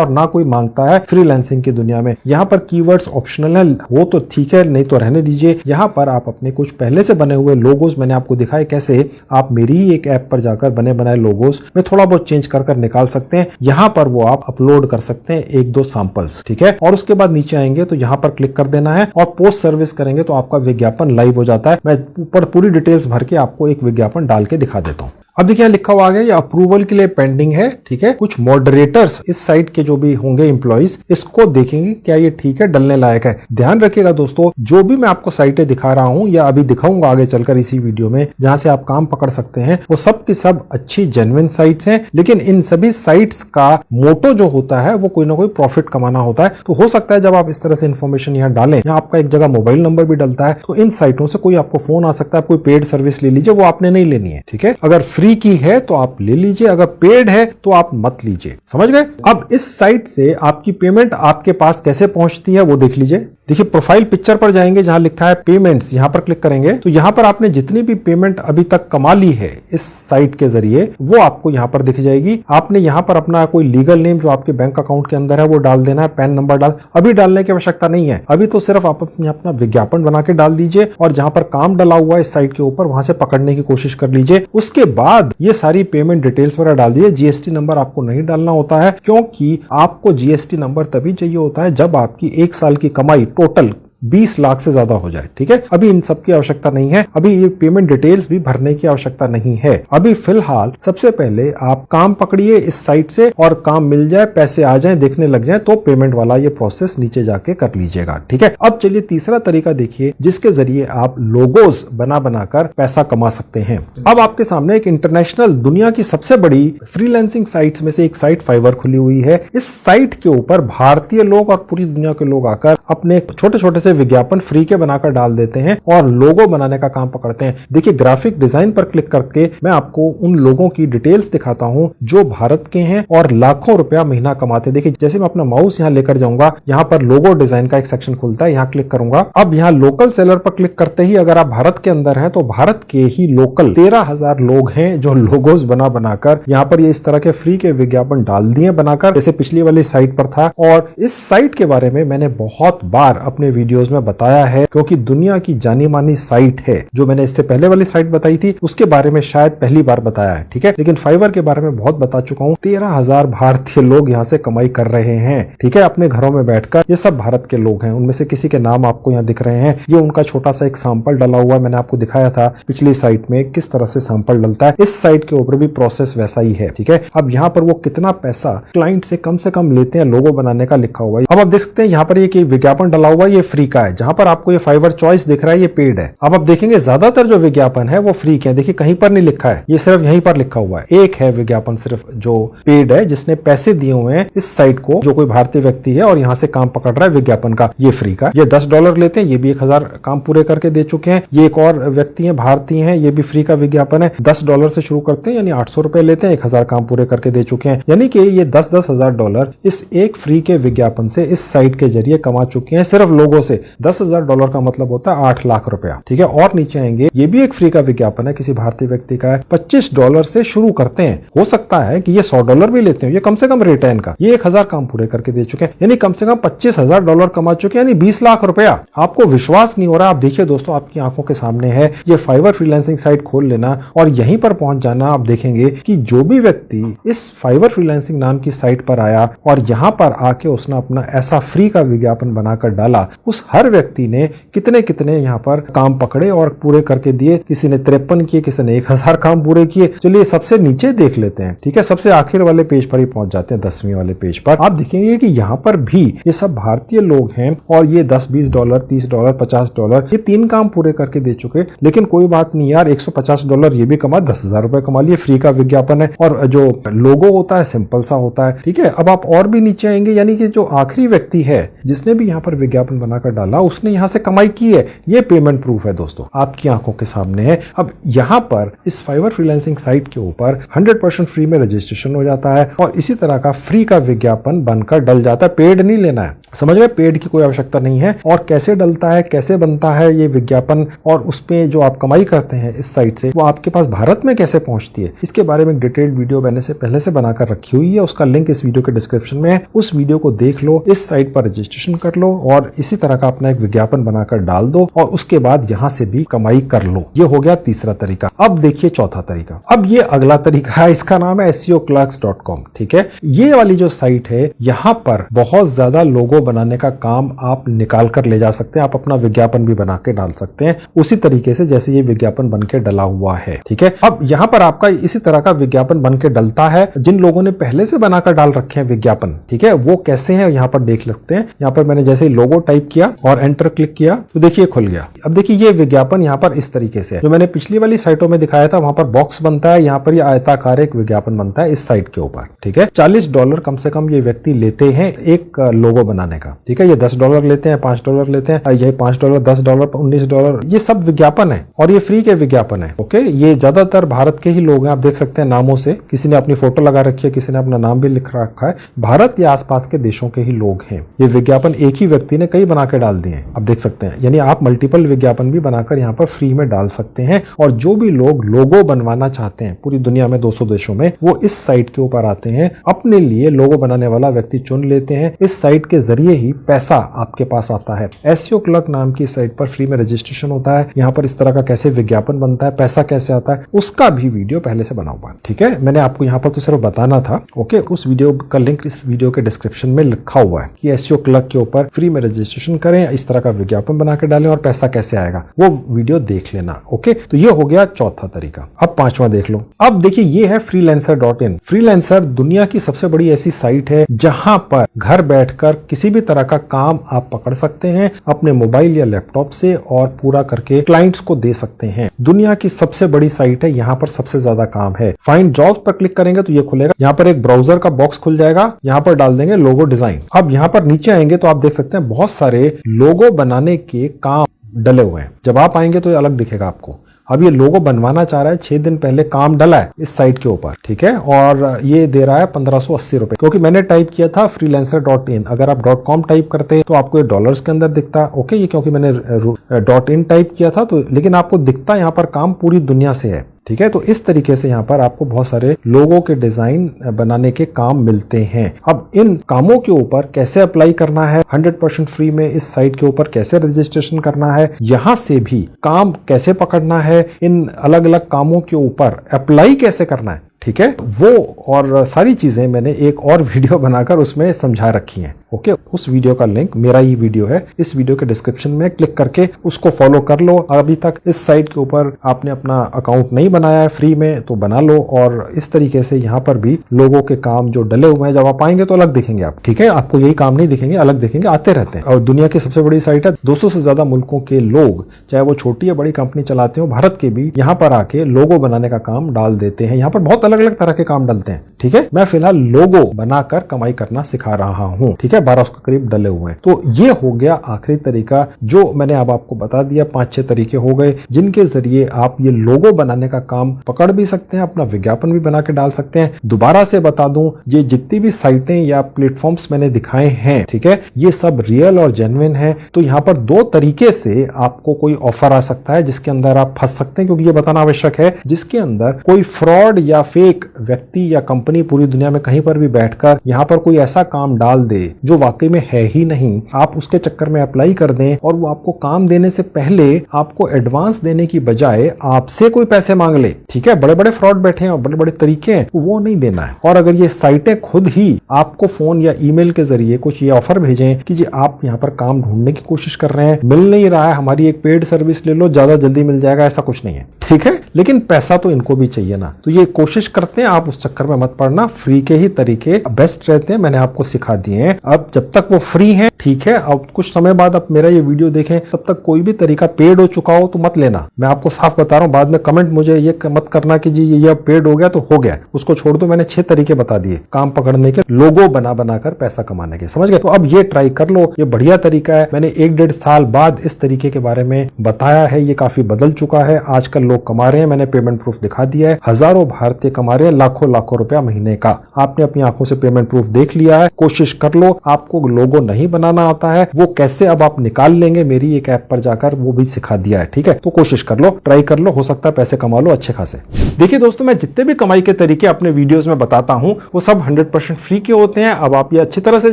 Speaker 1: और ना कोई मांगता है फ्रीलांसिंग की दुनिया में। यहाँ पर कीवर्ड्स ऑप्शनल है, वो तो ठीक है, नहीं तो रहने दीजिए। यहाँ पर आप अपने कुछ पहले से बने हुए लोगोस, मैंने आपको दिखाए कैसे आप मेरी ही एक ऐप पर जाकर बने बनाए लोगोस में थोड़ा बहुत चेंज कर निकाल सकते हैं। यहाँ पर वो आप अपलोड कर सकते हैं 1-2 सैंपल्स, ठीक है। और उसके बाद नीचे आएंगे तो यहाँ पर क्लिक कर देना है और पोस्ट सर्विस करेंगे तो आपका विज्ञापन लाइव हो जाता है। मैं ऊपर पूरी डिटेल्स भर के आपको एक विज्ञापन डाल के दिखा देता हूं। अब देखिए लिखा हुआ आ गया, ये अप्रूवल के लिए पेंडिंग है, ठीक है। कुछ मॉडरेटर्स इस साइट के जो भी होंगे एम्प्लॉइज, इसको देखेंगे क्या ये ठीक है, डलने लायक है। ध्यान रखिएगा दोस्तों, जो भी मैं आपको साइटें दिखा रहा हूं या अभी दिखाऊंगा आगे चलकर इसी वीडियो में, जहां से आप काम पकड़ सकते हैं, वो सब की सब अच्छी जेन्युइन साइट्स हैं। लेकिन इन सभी साइट्स का मोटो जो होता है वो कोई ना कोई प्रॉफिट कमाना होता है। तो हो सकता है जब आप इस तरह से इन्फॉर्मेशन यहाँ डालें, यहाँ आपका एक जगह मोबाइल नंबर भी डलता है, तो इन साइटों से कोई आपको फोन आ सकता है, कोई पेड सर्विस ले लीजिए, वो आपने नहीं लेनी है, ठीक है। अगर फ्री की है तो आप ले लीजिए, अगर पेड है तो आप मत लीजिए, समझ गए। अब इस साइट से आपकी पेमेंट आपके पास कैसे पहुंचती है वो देख लीजिए। देखिए प्रोफाइल पिक्चर पर जाएंगे, जहां लिखा है पेमेंट्स, यहां पर क्लिक करेंगे तो यहां पर आपने जितनी भी पेमेंट अभी तक कमा ली है इस साइट के जरिए, वो आपको यहां पर दिख जाएगी। आपने यहां पर अपना कोई लीगल नेम जो आपके बैंक अकाउंट के अंदर है वो डाल देना है, पैन नंबर अभी डालने की आवश्यकता नहीं है, अभी तो सिर्फ आप अपना विज्ञापन बना के डाल दीजिए और जहां पर काम डला हुआ है इस साइट के ऊपर, वहां से पकड़ने की कोशिश कर लीजिए। उसके बाद ये सारी पेमेंट डिटेल्स वगैरह डाल दीजिए। जीएसटी नंबर आपको नहीं डालना होता है, क्योंकि आपको जीएसटी नंबर तभी चाहिए होता है जब आपकी 1 साल की कमाई टोटल 20 लाख से ज्यादा हो जाए, ठीक है। अभी इन सब की आवश्यकता नहीं है, अभी ये पेमेंट डिटेल्स भी भरने की आवश्यकता नहीं है। अभी फिलहाल सबसे पहले आप काम पकड़िए इस साइट से, और काम मिल जाए, पैसे आ जाएं, देखने लग जाएं, तो पेमेंट वाला ये प्रोसेस नीचे जाके कर लीजिएगा, ठीक है। अब चलिए तीसरा तरीका देखिए जिसके जरिए आप लोगोस बना बनाकर पैसा कमा सकते हैं। अब आपके सामने एक इंटरनेशनल, दुनिया की सबसे बड़ी फ्रीलांसिंग साइट्स में से एक साइट फाइवर खुली हुई है। इस साइट के ऊपर भारतीय लोग और पूरी दुनिया के लोग आकर अपने छोटे छोटे से विज्ञापन फ्री के बनाकर डाल देते हैं और लोगो बनाने का काम पकड़ते हैं। देखिए ग्राफिक डिजाइन पर क्लिक करके मैं आपको उन लोगों की डिटेल्स दिखाता हूं जो भारत के हैं और लाखों रुपया महीना कमाते हैं। देखिए जैसे मैं अपना माउस यहां लेकर जाऊंगा, यहां पर लोगो डिजाइन का एक सेक्शन खुलता है, यहां क्लिक करूंगा। अब यहां लोकल सेलर पर क्लिक करते ही अगर आप भारत के अंदर हैं तो भारत के ही लोकल 13,000 लोग हैं जो लोगोस बनाकर यहां पर ये इस तरह के फ्री के विज्ञापन डाल दिए बनाकर, जैसे पिछली वाली साइट पर था। और इस साइट के बारे में मैंने बहुत बार अपने वीडियोस में बताया है क्योंकि दुनिया की जानी मानी साइट है। जो मैंने इससे पहले वाली साइट बताई थी उसके बारे में शायद पहली बार बताया है, ठीक है, लेकिन फाइवर के बारे में बहुत बता चुका हूं। 13,000 भारतीय लोग यहां से कमाई कर रहे हैं, ठीक है, अपने घरों में बैठकर। ये सब भारत के लोग हैं, उनमें से किसी के नाम आपको यहां दिख रहे हैं। ये उनका छोटा सा एक सैंपल डाला हुआ है, मैंने आपको दिखाया था पिछली साइट में किस तरह से सैंपल डलता है। इस साइट के ऊपर भी प्रोसेस वैसा ही है, ठीक है। अब यहाँ पर वो कितना पैसा क्लाइंट से कम लेते हैं लोगो बनाने का लिखा हुआ है। अब आप देख सकते हैं यहाँ पर ये विज्ञापन डाला हुआ है, ये फ्री का है। जहां पर आपको ये फाइवर चॉइस दिख रहा है ये पेड है। अब आप देखेंगे ज्यादातर जो विज्ञापन है वो फ्री के हैं। देखिए कहीं पर नहीं लिखा है, ये सिर्फ यहीं पर लिखा हुआ है। एक है विज्ञापन सिर्फ जो पेड है, जिसने पैसे दिए हुए हैं इस साइट को, जो कोई भारतीय व्यक्ति है और यहाँ से काम पकड़ रहा है विज्ञापन का, ये फ्री का। ये $10 लेते हैं, ये भी 1,000 काम पूरे करके दे चुके हैं। ये एक और व्यक्ति है भारतीय है, ये भी फ्री का विज्ञापन है। $10 से शुरू करते हैं यानी 800 रुपए लेते हैं, 1,000 काम पूरे करके दे चुके हैं। यानी कि ये $10,000 इस एक फ्री के विज्ञापन से इस साइट के जरिए कमा चुके हैं। सिर्फ लोगों से $10,000 का मतलब होता है 8 लाख रुपया, ठीक है। और नीचे आएंगे, ये भी एक फ्री का विज्ञापन है, किसी भारतीय व्यक्ति का है। $25 से शुरू करते हैं। हो सकता है कि ये $100 भी लेते हैं, ये कम से कम रेट है इनका। ये 1,000 काम पूरे करके दे चुके हैं, यानी कम से कम $25,000 कमा चुके हैं, यानी 20 लाख रुपया। आपको विश्वास नहीं हो रहा, आप देखिए दोस्तों, आपकी आंखों के सामने है। ये फाइवर फ्रीलांसिंग साइट खोल लेना और यहीं पर पहुंच जाना। आप देखेंगे कि जो भी व्यक्ति इस फाइवर फ्रीलांसिंग नाम की साइट पर आया और यहां पर आके उसने अपना ऐसा फ्री का विज्ञापन बनाकर डाला, उस हर व्यक्ति ने कितने कितने यहाँ पर काम पकड़े और पूरे करके दिए। किसी ने 53 किए, किसी ने 1,000 काम पूरे किए। चलिए सबसे नीचे देख लेते हैं, ठीक है, सबसे आखिर वाले पेज पर ही पहुंच जाते हैं, 10वीं वाले पेज पर। आप देखेंगे कि यहाँ पर भी ये सब भारतीय लोग हैं और ये $10, $20, $30, $50 ये 3 काम पूरे करके दे चुके। लेकिन कोई बात नहीं यार, $150 ये भी कमा, 10,000 रुपए कमा लिए। फ्री का विज्ञापन है और जो लोगो होता है सिंपल सा होता है, ठीक है। अब आप और भी नीचे आएंगे, यानी कि जो आखिरी व्यक्ति है जिसने भी यहाँ पर विज्ञापन बनाकर डाला, उसने यहाँ से कमाई की है। ये पेमेंट प्रूफ है दोस्तों, आपकी आंखों के सामने है। अब यहाँ पर इस फाइवर फ्रीलांसिंग साइट के ऊपर 100% फ्री में रजिस्ट्रेशन हो जाता है और इसी तरह का फ्री का विज्ञापन बनकर डल जाता है। पेड नहीं लेना है, समझ रहे, पेड की कोई आवश्यकता नहीं है। और कैसे डलता है, कैसे बनता है ये विज्ञापन और उसपे जो आप कमाई करते हैं इस साइट से, वो आपके पास भारत में कैसे पहुंचती है, इसके बारे में डिटेल्ड वीडियो मैंने से पहले से बनाकर रखी हुई है। उसका लिंक इस वीडियो के डिस्क्रिप्शन में है, उस वीडियो को देख लो, इस साइट पर रजिस्ट्रेशन कर लो और इसी तरह का अपना एक विज्ञापन बनाकर डाल दो और उसके बाद यहां से भी कमाई कर लो। ये हो गया तीसरा तरीका। अब देखिए चौथा तरीका। अब ये अगला तरीका है, इसका नाम है SEOclerks.com, ठीक है। ये वाली जो साइट है, यहां पर बहुत ज्यादा लोगो बनाने का काम आप निकाल कर ले जा सकते हैं। आप अपना विज्ञापन भी बना के डाल सकते हैं उसी तरीके से जैसे ये विज्ञापन बन के डला हुआ है, ठीक है। अब यहां पर आपका इसी तरह का विज्ञापन बन के डलता है। जिन लोगों ने पहले से बनाकर डाल रखे हैं विज्ञापन, ठीक है, वो कैसे हैं यहाँ पर देख सकते हैं। यहाँ पर मैंने जैसे लोगो टाइप किया और एंटर क्लिक किया तो देखिए खुल गया। अब देखिए ये विज्ञापन यहाँ पर इस तरीके से है, जो मैंने पिछली वाली साइटों में दिखाया था, वहां पर बॉक्स बनता है, यहाँ पर ये आयताकार एक विज्ञापन बनता है इस साइट के ऊपर, ठीक है। $40 कम से कम ये व्यक्ति लेते हैं एक लोगो बनाने का, ठीक है। ये $10 लेते हैं, $5 लेते हैं, ये $5, $10, $19, ये सब विज्ञापन है और ये फ्री के विज्ञापन है, ओके। ये ज्यादातर भारत के ही लोग हैं, आप देख सकते हैं नामों से, किसी ने अपनी फोटो लगा रखी है, किसी ने अपना नाम भी लिख रखा है। भारत या आसपास के देशों के ही लोग हैं। ये विज्ञापन एक ही व्यक्ति ने कई बना के डाल दिए हैं, आप देख सकते हैं। यानी आप मल्टीपल विज्ञापन भी बनाकर यहाँ पर फ्री में डाल सकते हैं और जो भी लोग लोगो बनवाना चाहते हैं पूरी दुनिया में 200 देशों में, वो इस साइट के ऊपर आते हैं, अपने लिए लोगो बनाने वाला व्यक्ति चुन लेते हैं। इस साइट के जरिए ही पैसा आपके पास आता है। SEO क्लर्क नाम की साइट पर फ्री में रजिस्ट्रेशन होता है। यहाँ पर इस तरह का कैसे विज्ञापन बनता है, पैसा कैसे आता है, उसका भी वीडियो पहले से बना हुआ है, ठीक है। मैंने आपको यहाँ पर तो सिर्फ बताना था, ओके। उस वीडियो का लिंक इस वीडियो के डिस्क्रिप्शन में लिखा हुआ है कि SEO क्लर्क के ऊपर फ्री में रजिस्ट्रेशन करें, इस तरह का विज्ञापन बना के डालें और पैसा कैसे आएगा, वो वीडियो देख लेना, ओके। तो ये हो गया चौथा तरीका। अब पांचवा देख लो। अब देखिए ये है freelancer.in। फ्रीलांसर दुनिया की सबसे बड़ी ऐसी साइट है जहां पर घर बैठकर किसी भी तरह का काम आप पकड़ सकते हैं अपने मोबाइल या लैपटॉप से और पूरा करके क्लाइंट्स को दे सकते हैं। दुनिया की सबसे बड़ी साइट है, यहाँ पर सबसे ज्यादा काम है। फाइंड जॉब्स पर क्लिक करेंगे तो ये खुलेगा, यहाँ पर एक ब्राउजर का बॉक्स खुल जाएगा, यहाँ पर डाल देंगे लोगो डिजाइन। अब यहाँ पर नीचे आएंगे तो आप देख सकते हैं बहुत सारे लोगो बनाने के काम डले हुए हैं। जब आप आएंगे तो ये अलग दिखेगा आपको। अब ये लोगो बनवाना चाह रहा है, 6 दिन पहले काम डला है इस साइट के ऊपर, ठीक है, और ये दे रहा है 1580 रुपए, क्योंकि मैंने टाइप किया था freelancer.in। अगर आप .com टाइप करते तो आपको ये डॉलर्स के अंदर दिखता, ओके, ये क्योंकि मैंने .in टाइप किया था तो, लेकिन आपको दिखता यहाँ पर काम पूरी दुनिया से है, ठीक है। तो इस तरीके से यहाँ पर आपको बहुत सारे लोगों के डिजाइन बनाने के काम मिलते हैं। अब इन कामों के ऊपर कैसे अप्लाई करना है, 100% फ्री में इस साइट के ऊपर कैसे रजिस्ट्रेशन करना है, यहाँ से भी काम कैसे पकड़ना है, इन अलग अलग कामों के ऊपर अप्लाई कैसे करना है, ठीक है, वो और सारी चीजें मैंने एक और वीडियो बनाकर उसमें समझा रखी हैं, ओके। उस वीडियो का लिंक, मेरा ही वीडियो है, इस वीडियो के डिस्क्रिप्शन में क्लिक करके उसको फॉलो कर लो। अभी तक इस साइट के ऊपर आपने अपना अकाउंट नहीं बनाया है फ्री में तो बना लो, और इस तरीके से यहाँ पर भी लोगों के काम जो डले हुए हैं, जब आप आएंगे तो अलग दिखेंगे आप, ठीक है, आपको यही काम नहीं दिखेंगे, अलग दिखेंगे, आते रहते हैं। और दुनिया की सबसे बड़ी साइट है, 200 से ज्यादा मुल्कों के लोग, चाहे वो छोटी या बड़ी कंपनी चलाते हो, भारत के भी यहाँ पर आके लोगो बनाने का काम डाल देते हैं। यहाँ पर बहुत अलग अलग तरह के काम डलते हैं, ठीक है। मैं फिलहाल लोगो बनाकर कमाई करना सिखा रहा हूँ, ठीक है, 1200 के करीब डले हुए हैं। तो ये हो गया आखिरी तरीका जो मैंने अब आपको बता दिया। 5-6 तरीके हो गए जिनके जरिए आप ये लोगो बनाने का काम पकड़ भी सकते हैं, अपना विज्ञापन भी बना के डाल सकते हैं। दोबारा से बता दूं, ये जितनी भी साइटें या प्लेटफॉर्म्स मैंने दिखाए हैं, ठीक है, ये सब रियल और जेन्युइन है। तो यहाँ पर 2 तरीके से आपको कोई ऑफर आ सकता है जिसके अंदर आप फंस सकते हैं, क्योंकि ये बताना आवश्यक है, जिसके अंदर कोई फ्रॉड या फेक व्यक्ति या कंपनी पूरी दुनिया में कहीं पर भी बैठकर यहाँ पर कोई ऐसा काम डाल दे जो वाकई में है ही नहीं, आप उसके चक्कर में अप्लाई कर दें और वो आपको काम देने से पहले आपको एडवांस देने की बजाय आपसे कोई पैसे मांग ले, ठीक है। बड़े बड़े फ्रॉड बैठे हैं और बड़े बड़े तरीके हैं, वो नहीं देना है। और अगर ये साइटें खुद ही आपको फोन या ईमेल के जरिए कुछ ये ऑफर भेजें कि जी आप यहाँ पर काम ढूंढने की कोशिश कर रहे हैं, मिल नहीं रहा है, हमारी एक पेड सर्विस ले लो, ज्यादा जल्दी मिल जाएगा, ऐसा कुछ नहीं है, ठीक है, लेकिन पैसा तो इनको भी चाहिए ना। तो ये कोशिश करते हैं, आप उस चक्कर में मत पड़ना, फ्री के ही तरीके बेस्ट रहते हैं, मैंने आपको सिखा दिए हैं। अब जब तक वो फ्री है, ठीक है, अब कुछ समय बाद आप मेरा ये वीडियो देखें, तब तक कोई भी तरीका पेड हो चुका हो तो मत लेना। मैं आपको साफ बता रहा हूं, बाद में कमेंट मुझे ये मत करना कि जी ये पेड हो गया तो हो गया, उसको छोड़ दो। मैंने 6 तरीके बता दिए काम पकड़ने के, लोगो बना बनाकर पैसा कमाने के, समझ गए। तो अब ये ट्राई कर लो, ये बढ़िया तरीका है। मैंने 1-1.5 साल बाद इस तरीके के बारे में बताया है, ये काफी बदल चुका है। आजकल लोग कमा रहे हैं, मैंने पेमेंट प्रूफ दिखा दिया है, हजारों भारतीय कमा रहे हैं लाखों लाखों रुपया महीने का। आपने अपनी आंखों से पेमेंट प्रूफ देख लिया है, कोशिश कर लो। आपको लोगो नहीं बनाना आता है, वो कैसे अब आप निकाल लेंगे, मेरी एक ऐप पर जाकर वो भी सिखा दिया है, ठीक है। तो कोशिश कर लो, ट्राई कर लो, हो सकता है पैसे कमा लो अच्छे खासे। देखिए दोस्तों, मैं जितने भी कमाई के तरीके अपने वीडियोस में बताता हूं वो सब 100% फ्री के होते हैं। अब आप ये अच्छी तरह से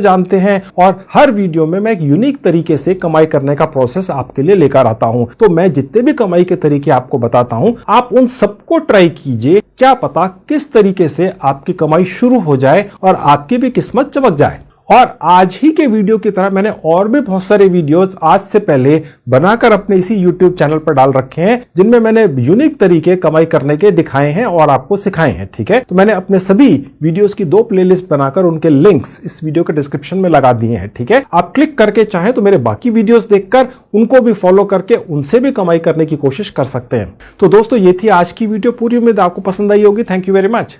Speaker 1: जानते हैं, और हर वीडियो में मैं एक यूनिक तरीके से कमाई करने का प्रोसेस आपके लिए लेकर आता हूं। तो मैं जितने भी कमाई के तरीके आपको बताता हूं, आप उन सबको ट्राई कीजिए, क्या पता किस तरीके से आपकी कमाई शुरू हो जाए और आपकी भी किस्मत चमक जाए। और आज ही के वीडियो की तरह मैंने और भी बहुत सारे वीडियोस आज से पहले बनाकर अपने इसी YouTube चैनल पर डाल रखे हैं, जिनमें मैंने यूनिक तरीके कमाई करने के दिखाए हैं और आपको सिखाए हैं, ठीक है। तो मैंने अपने सभी वीडियोस की 2 प्लेलिस्ट बनाकर उनके लिंक्स इस वीडियो के डिस्क्रिप्शन में लगा दिए हैं, ठीक है। आप क्लिक करके चाहे तो मेरे बाकी वीडियोस देखकर उनको भी फॉलो करके उनसे भी कमाई करने की कोशिश कर सकते हैं। तो दोस्तों, ये थी आज की वीडियो, पूरी उम्मीद आपको पसंद आई होगी। Thank you very much.